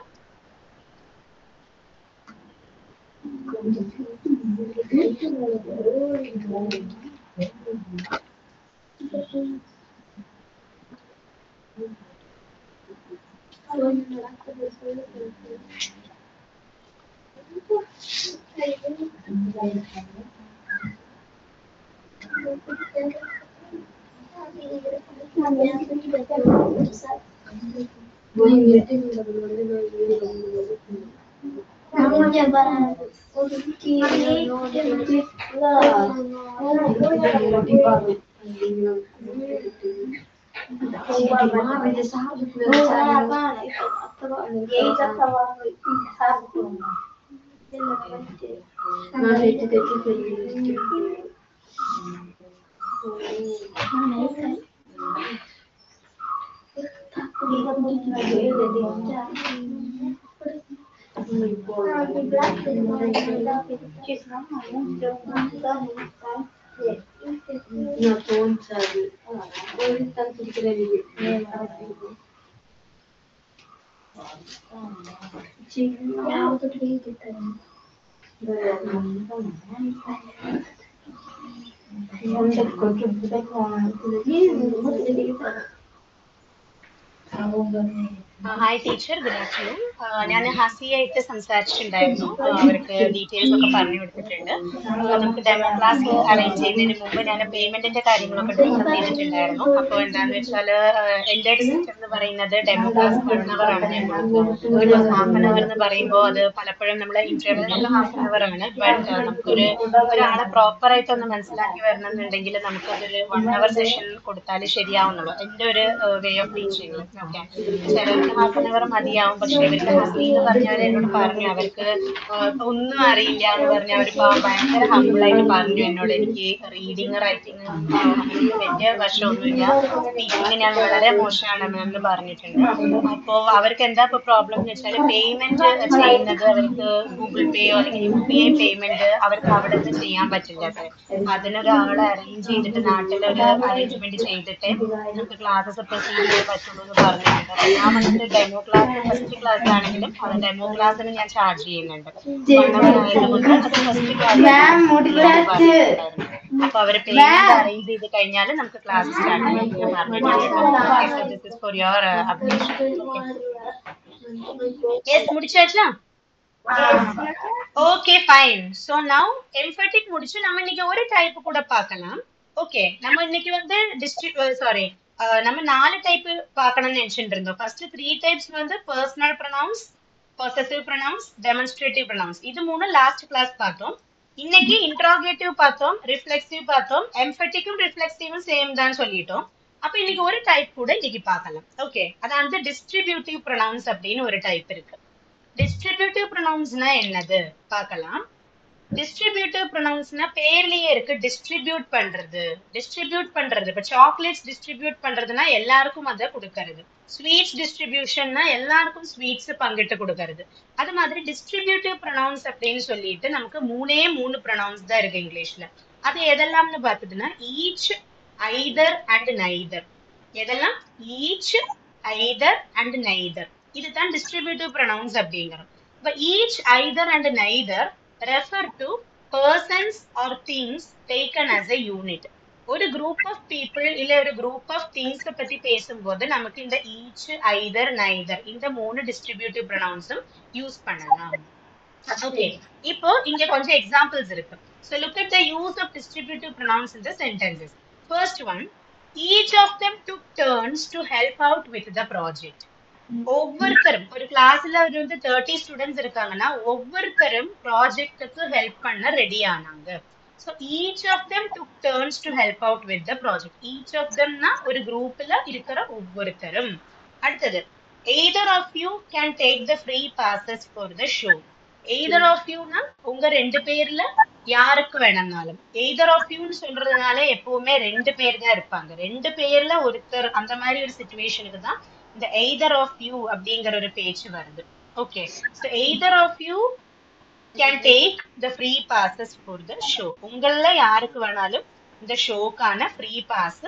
Hi teacher, good afternoon. ഞാൻ ഹസിയായിട്ട് സംസാരിച്ചിട്ടുണ്ടായിരുന്നു. അവർക്ക് ഡീറ്റെയിൽസ് ഒക്കെ പറഞ്ഞു കൊടുത്തിട്ടുണ്ട്. നമുക്ക് ഡെമോ ക്ലാസ് അറേഞ്ച് ചെയ്യുന്നതിന് മുമ്പ് ഞാൻ പേയ്മെന്റിന്റെ കാര്യങ്ങളൊക്കെ ഡിസ്കസ് ചെയ്തിട്ടുണ്ടായിരുന്നു. അപ്പോൾ എന്താണെന്ന് വെച്ചാൽ എൻ്റെ ഒരു സിസ്റ്റം എന്ന് പറയുന്നത് ഡെമോ ക്ലാസ് 1 hour ആണ് ഞാൻ കൊടുക്കുക. ബിക്കോസ് ഹാഫ് ആൻ അവർ എന്ന് പറയുമ്പോൾ അത് പലപ്പോഴും നമ്മളെ ഇന്റർവെല്ലൊക്കെ ഹാഫ് ആൻ അവർ ആണ്. ബട്ട് ഒരാളെ പ്രോപ്പർ ആയിട്ട് ഒന്ന് മനസ്സിലാക്കി വരണം എന്നുണ്ടെങ്കിൽ നമുക്കതൊരു 1 hour സെഷൻ കൊടുത്താൽ ശരിയാവുന്നുള്ളൂ. എൻ്റെ ഒരു വേ ഓഫ് ടീച്ചിങ്. ഓക്കെ, ചിലർക്ക് ഹാഫ് ആൻ അവർ മതിയാവും. പക്ഷെ ഇവർക്ക് ഹസി എന്ന് പറഞ്ഞവർ എന്നോട് പറഞ്ഞു അവർക്ക് ഒന്നും അറിയില്ല എന്ന് പറഞ്ഞ് അവർ ഭയങ്കര ഹമ്പിളായിട്ട് പറഞ്ഞു എന്നോട്. എനിക്ക് റീഡിങ് റൈറ്റിംഗ് വലിയ വശമൊന്നുമില്ല, സ്പീക്കിംഗ് ഞാൻ വളരെ മോശമാണെന്ന് പറഞ്ഞിട്ടുണ്ട്. അപ്പോൾ അവർക്ക് എന്താ ഇപ്പോൾ പ്രോബ്ലം എന്ന് വെച്ചാൽ പേയ്മെന്റ് ചെയ്യുന്നത് അവർക്ക് ഗൂഗിൾ പേയോ അല്ലെങ്കിൽ UPI പേയ്മെന്റ് അവർക്ക് അവിടെ നിന്ന് ചെയ്യാൻ പറ്റില്ല. അതിനൊരാളെ അറേഞ്ച് ചെയ്തിട്ട് നാട്ടിലൊരു അറേഞ്ച്മെന്റ് ചെയ്തിട്ട് നമുക്ക് ക്ലാസ്സസ് പ്രൊസീഡ് ചെയ്യാൻ പറ്റുള്ളൂ എന്ന് പറഞ്ഞിട്ടുണ്ട്. ഞാൻ വന്നിട്ട് ഡെമോ ക്ലാസ് ഫസ്റ്റ് ക്ലാസ് ആണെങ്കിലും അത് ഡെമോ ക്ലാസ്സിന് ഞാൻ ചാർജ് ചെയ്യുന്നുണ്ട്. 1 hour ആയതുകൊണ്ട് അത് ഫസ്റ്റ് ക്ലാസ് പറഞ്ഞിട്ടുണ്ടായിരുന്നു. അപ്പൊ അവര് പേയ്മെന്റ് അറേഞ്ച് ചെയ്ത് കഴിഞ്ഞാൽ നമുക്ക് ക്ലാസ് സ്റ്റാർട്ട് ചെയ്യാൻ പറഞ്ഞിട്ടുണ്ട്. This is for your updation. Yes, മുടിച്ചാച്ചാ? Okay fine. So now emphatic முடிச்சு நம்ம இன்னைக்கு ஒரு டைப் கூட பார்க்கலாம். ஓகே, நம்ம இன்னைக்கு வந்து நம்ம 4 டைப் பார்க்கணும்னு நினைச்சிட்டு இருந்தோம். ஃபர்ஸ்ட் 3 டைப்ஸ் வந்து personal pronounce, possessive pronounce, demonstrative pronounce. இது 3 லாஸ்ட் கிளாஸ் பார்த்தோம். இன்னைக்கு இன்ட்ராகேட்டிவ் பார்த்தோம், ரிஃப்ளெக்சிவ் பார்த்தோம். எம்பதட்டிக்கும் ரிஃப்ளெக்சிவும் சேம் தான் சொல்லிட்டோம். அப்ப இன்னைக்கு ஒரு டைப் கூட இன்னைக்கு பார்க்கலாம். ஓகே, அதாவது டிஸ்ட்ரிபியூட்டிவ் ப்ரொனவுன்ஸ் அப்படின்னு ஒரு டைப் இருக்கு. டிஸ்ட்ரிபியூட்டிவ் ப்ரொனவுன்ஸ்னா என்னது பார்க்கலாம். டிஸ்ட்ரிபியூட்டிவ் ப்ரொனவுன்ஸ்னா பேர்லயே இருக்கு, டிஸ்ட்ரிபியூட் பண்றது. இப்ப சாக்லேட்ஸ் டிஸ்ட்ரிபியூட் பண்றதுன்னா எல்லாருக்கும் அதை கொடுக்கறது. ஸ்வீட்ஸ் டிஸ்ட்ரிபியூஷன்னா எல்லாருக்கும் ஸ்வீட்ஸ் பங்கிட்டு கொடுக்கறது. அது மாதிரி டிஸ்ட்ரிபியூட்டிவ் ப்ரொனவுன்ஸ் அப்படின்னு சொல்லிட்டு நமக்கு 3 ப்ரொனவுன்ஸ் தான் இருக்கு இங்கிலீஷ்ல. அது எதெல்லாம்னு பார்த்ததுன்னா ஈச், ஐதர் அண்ட் நைதர். எதெல்லாம்? Each, either and neither. இதுதான் distributive pronouns அப்படிங்கிறோம். இப்ப each, either and neither refer to persons or things taken as a unit. ஒரு group of people இல்ல ஒரு group of things பத்தி பேசும்போது நமக்கு இந்த each, either, neither இந்த மூணு distributive pronouns யூஸ் பண்ணலாம். ஓகே, இப்போ இங்க கொஞ்சம் எக்ஸாம்பிள்ஸ் இருக்கு. So look at the use of distributive pronouns in the sentences. First one, each of them took turns to help out with the project. ஒவ்வொருத்தரும் ஒரு கிளாஸ்ல வந்து 30 ஸ்டூடெண்ட்ஸ் இருக்காங்கன்னா ஒவ்வொருத்தரும் ப்ராஜெக்ட்டுக்கு ஹெல்ப் பண்ண ரெடி ஆனாங்க. So each of them took turns to help out with the project. Each of them னா ஒரு குரூப்ல இருக்கிற ஒவ்வொருத்தரும். அடுத்தது, either of you can take the free passes for the show. Either of you னா உங்க ரெண்டு பேர்ல யாருக்கு வேணும்னாலும். Either of you ன்னு சொல்றதுனால எப்பவுமே ரெண்டு பேர் தான் இருப்பாங்க. ரெண்டு பேர்ல ஒருத்தர் அந்த மாதிரி ஒரு சிச்சுவேஷனுக்கு தான் இந்த either of you அப்படிங்கிற ஒரு பேச்சு வருது. Okay, so either of you can take the free passes for the show. உங்கள யாருக்கு வேணாலும் இந்த ஷோக்கான ஃப்ரீ பாஸ்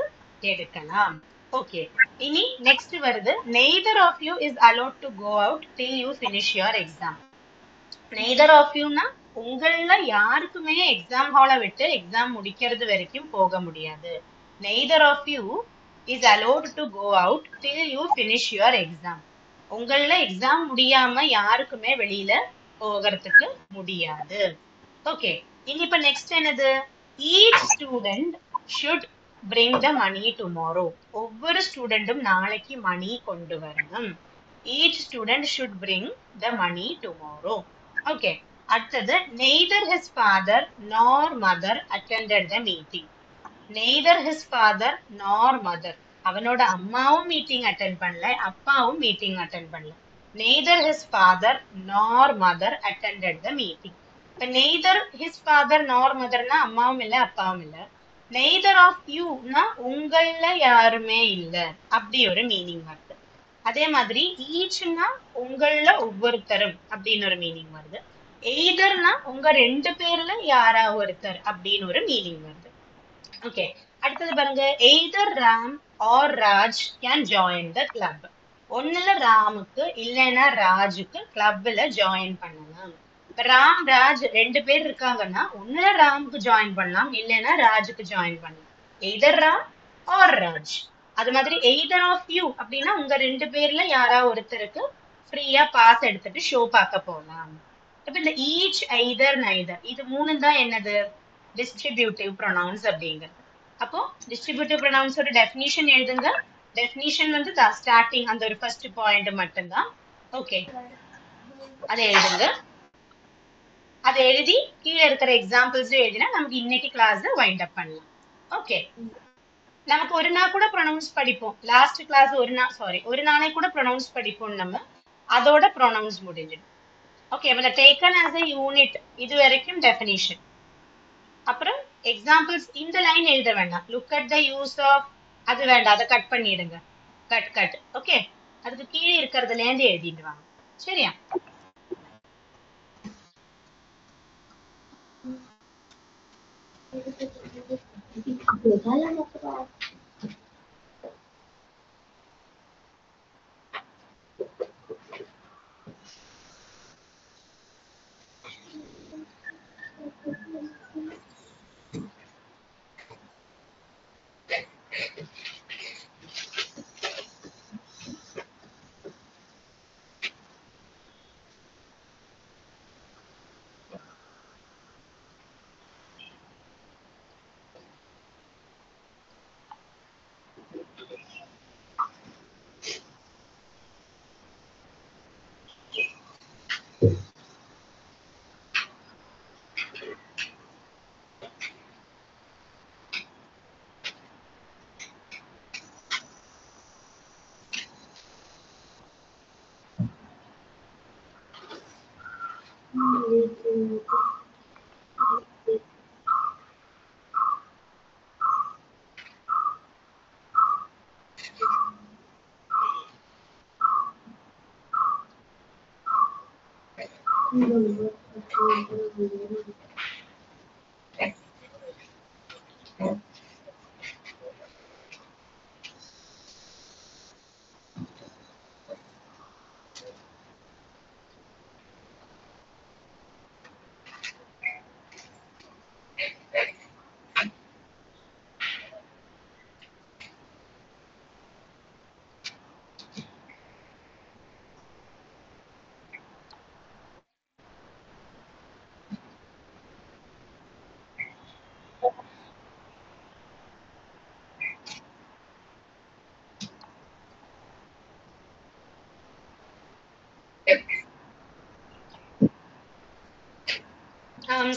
எடுக்கலாம். ஓகே, இனி நெக்ஸ்ட் வருது, neither of you is allowed to go out till you finish your exam. neither of you னா உங்கள யாருக்குமே எக்ஸாம் ஹாலை விட்டு எக்ஸாம் முடிக்கிறது வரைக்கும் போக முடியாது. neither of you is allowed to go out till you finish your exam. உங்கள எக்ஸாம் முடியாம யாருக்குமே வெளியில போகிறதுக்கு முடியாது. ஓகே, இனி இப்ப நெக்ஸ்ட் என்னது, each student should bring the money tomorrow. ஒவ்வொரு ஸ்டூடெண்டும் நாளைக்கு மணி கொண்டு வரணும். each student should bring the money tomorrow. Okay, அடுத்தது, neither his father nor mother attended the meeting. neither his father nor mother, அவனோட அம்மாவும் மீட்டிங் அட்டென்ட் பண்ணல, அப்பாவும் மீட்டிங் அட்டென்ட் பண்ணல. neither his father nor mother attended the meeting. இப்ப neither his father nor mother னா அம்மாவும் இல்ல அப்பாவும் இல்ல. neither of you னா உங்கள யாருமே இல்ல, அப்படி ஒரு மீனிங் வருது. அதே மாதிரி each னா உங்கள ஒவ்வொருத்தரும் அப்படின்னு ஒரு மீனிங் வருது. either னா உங்க ரெண்டு பேர்ல யாரா ஒருத்தர் அப்படின்னு ஒரு மீனிங் வருது. ஓகே, அடுத்தது பாருங்க, either Ram or Raj can join the club. ஒண்ணுல ராமுக்கு இல்லைன்னா ராஜுக்கு கிளப்ல ஜாயின் பண்ணலாம். இப்ப ராம் ராஜ் ரெண்டு பேர் இருக்காங்கன்னா ஒண்ணுல ராமுக்கு ஜாயின் பண்ணலாம், இல்லைன்னா ராஜுக்கு ஜாயின் பண்ணலாம். either Ram or Raj. அது மாதிரி either of you அப்படின்னா உங்க ரெண்டு பேர்ல யாரா ஒருத்தருக்கு ஃப்ரீயா பாஸ் எடுத்துட்டு ஷோ பார்க்க போகலாம். இப்ப இந்த each, either, neither இது மூணு தான் என்னது, டிஸ்ட்ரிபியூட்டிவ் ப்ரொனவுன்ஸ் அப்படிங்கிறது. அப்போ டிஸ்ட்ரிபியூட்டிவ் ப்ரொனவுன்ஸ் ஒரு டெஃபினிஷன் எழுதுங்க. டெஃபினிஷன் வந்து ஸ்டார்டிங் அந்த ஒரு ஃபர்ஸ்ட் பாயிண்ட் மட்டும்தான். ஓகே, அதை எழுதுங்க. அதை எழுதி கீழே இருக்கிற எக்ஸாம்பிள்ஸ் எழுதினா நமக்கு இன்னைக்கு கிளாஸ் வைண்ட் அப் பண்ணலாம். ஓகே, நமக்கு ஒரு நாள் கூட ப்ரொனவுன்ஸ் படிப்போம். லாஸ்ட் கிளாஸ் ஒரு நாளை கூட ப்ரொனவுன்ஸ் படிப்போம் நம்ம, அதோட ப்ரொனவுன்ஸ் முடிஞ்சிடும். ஓகே, இந்த டேக்கன் ஆஸ் a யூனிட் இது வரைக்கும் டெஃபினிஷன். அப்புறம் எக்ஸாம்பிள்ஸ் இந்த லைன் எழுத வேண்டாம், look at the use of அது வேண்டாம், அதை கட் பண்ணிடுங்க. கட். ஓகே, அதுக்கு கீழே இருக்கிறதுல இருந்து எழுதிட்டு வாங்க. சரியா?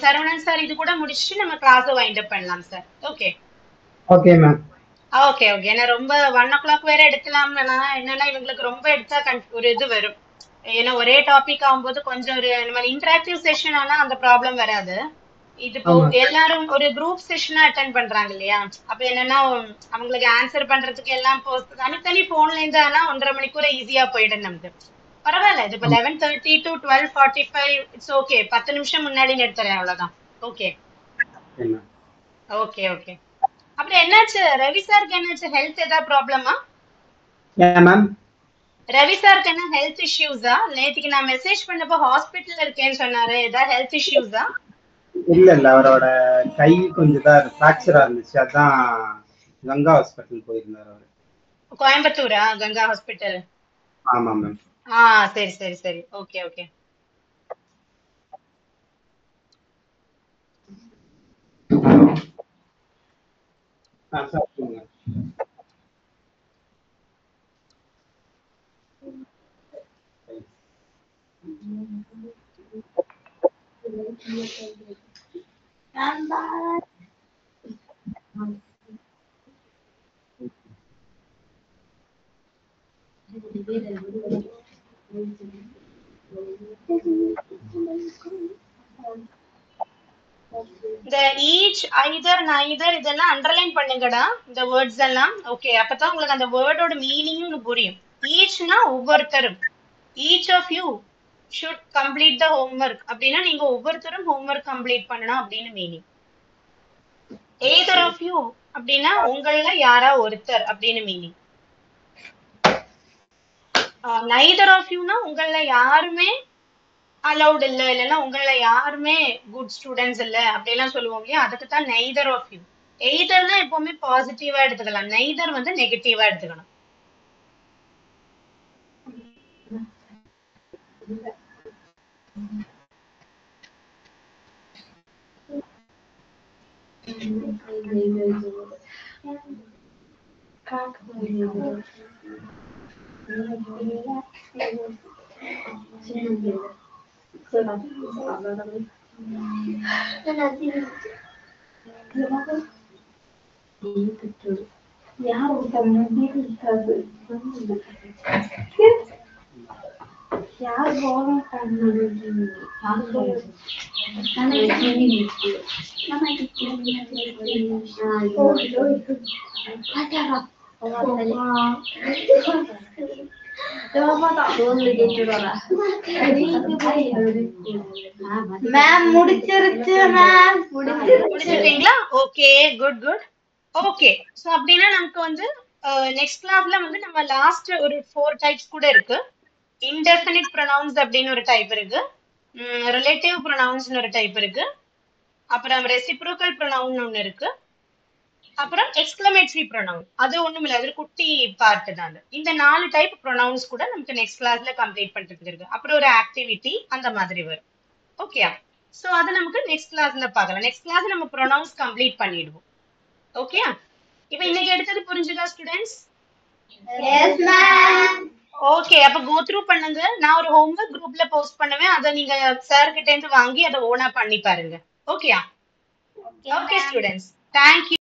சரவணன் சார் இது கூட முடிச்சுட்டு நம்ம கிளாஸ் வைண்ட் அப் பண்ணலாம் sir. Okay okay ma'am. Okay okay. ஏன்னா ரொம்ப 1 o'clock வேற எடுக்கலாம்னா என்னன்னா இவங்களுக்கு ரொம்ப எடுத்தா ஒரு இது வரும். ஏன்னா ஒரே டாபிக் ஆகும்போது கொஞ்சம் ஒரு நம்ம இன்டராக்டிவ் செஷன் ஆனா அந்த ப்ராப்ளம் வராது. இது இப்போ ஆமா. எல்லாரும் ஒரு குரூப் செஷனா அட்டென்ட் பண்றாங்க இல்லையா? அப்ப என்னன்னா அவங்களுக்கு ஆன்சர் பண்றதுக்கு எல்லாம் தனித்தனி போன்ல இருந்து ஆனா 1.5 மணிக்கூட ஈஸியா போயிடும் நமக்கு. பரவாயில்ல. இது இப்ப 11:30 to 12:45 இட்ஸ் ஓகே. 10 நிமிஷம் முன்னாடி எடுத்துறேன் அவ்வளவுதான். ஓகே என்ன ஓகே ஓகே. அப்புறம் என்னாச்சு ரவி சாருக்கு? என்னாச்சு ஹெல்த் ஏதாவது ப்ராப்ளமா? ஏன் மேம்? ரவி சாருக்கு என்ன ஹெல்த் இஷ்யூஸா? நேத்துக்கு நான் மெசேஜ் பண்ணப்போ ஹாஸ்பிட்டல்ல இருக்கேன்னு சொன்னாரு. ஏதாவது ஹெல்த் இஷ்யூஸா? இல்ல இல்ல, அவரோட கை கொஞ்சம் தான் ஃப்ராக்சரா இருந்துச்சு, அதான் கங்கா ஹாஸ்பிட்டல் போயிருந்தாரு அவரு. கோயம்புத்தூரா கங்கா ஹாஸ்பிட்டல்? ஆமா மேம். சரி சரி சரி. Okay okay. சாப்பிடுங்க. இந்த ஈச், ஐதர், நைதர் இதெல்லாம் அண்டர்லைன் பண்ணுங்கடா இந்த வேர்ட்ஸ் எல்லாம். ஓகே, அப்பதான் உங்களுக்கு அந்த வேர்டோட மீனிங்னு புரியும். ஈச்னா ஒவ்வொருத்தரும். Each of you should complete the homework அப்படின்னா நீங்க ஒவ்வொருத்தரும் ஹோம்ஒர்க் கம்ப்ளீட் பண்ணணும் அப்படின்னு மீனிங். எய்தர் ஆஃப் யூ அப்படின்னா உங்கள யாரா ஒருத்தர் அப்படின்னு மீனிங். நைதர் ஆஃப் யூனா உங்கள யாருமே அலௌட் இல்ல, இல்லைன்னா உங்கள யாருமே குட் ஸ்டூடெண்ட்ஸ் இல்ல அப்படிலாம் சொல்லுவோம் இல்லையா? அதுக்கு தான் நெய்தர் ஆஃப் யூ. எய்தர்னா எப்பவுமே பாசிட்டிவா எடுத்துக்கலாம், நெய்தர் வந்து நெகட்டிவா எடுத்துக்கணும். மேம் முடிச்சிருச்சு மேம். முடிச்சிருக்கீங்களா? Okay, good good. Okay, so அப்படின்னா நமக்கு வந்து நெக்ஸ்ட் கிளாஸ்ல வந்து நம்ம லாஸ்ட் ஒரு 4 டைப்ஸ் கூட இருக்கு. இன்டெஃபினிட் ப்ரொனவுன்ஸ் அப்படின்னு ஒரு டைப் இருக்கு, ரிலேட்டிவ் ப்ரொனவுன்ஸ்னு ஒரு டைப் இருக்கு, அப்புறம் ரெசிப்ரோக்கல் ப்ரொனவுன் ஒன்னு இருக்கு, அப்புறம் எக்ஸ்கிளமேட்டரி ப்ரொனவுன். அது ஒண்ணும் இல்ல, அது ஒரு குட்டி பார்ட் தான். இந்த 4 டைப் ப்ரொனவுன்ஸ் கூட நமக்கு நெக்ஸ்ட் கிளாஸ்ல கம்ப்ளீட் பண்றதுக்கு இருக்கு. அப்புறம் ஒரு ஆக்டிவிட்டி அந்த மாதிரி வரும். ஓகே, சோ அது நமக்கு நெக்ஸ்ட் கிளாஸ்ல பார்க்கலாம். நெக்ஸ்ட் கிளாஸ் நம்ம ப்ரொனவுன்ஸ் கம்ப்ளீட் பண்ணிடுவோம். ஓகே, இப்போ இன்னைக்கு எடுத்தது புரிஞ்சுதா ஸ்டூடெண்ட்ஸ்? Yes ma'am. ஓகே, அப்ப கோ த்ரூ பண்ணுங்க. நான் ஒரு ஹோம்வொர்க் குரூப்ல போஸ்ட் பண்ணுவேன், அதை நீங்க சார் கிட்ட இருந்து வாங்கி அதை ஓனா பண்ணி பாருங்க. Okay okay students, thank you.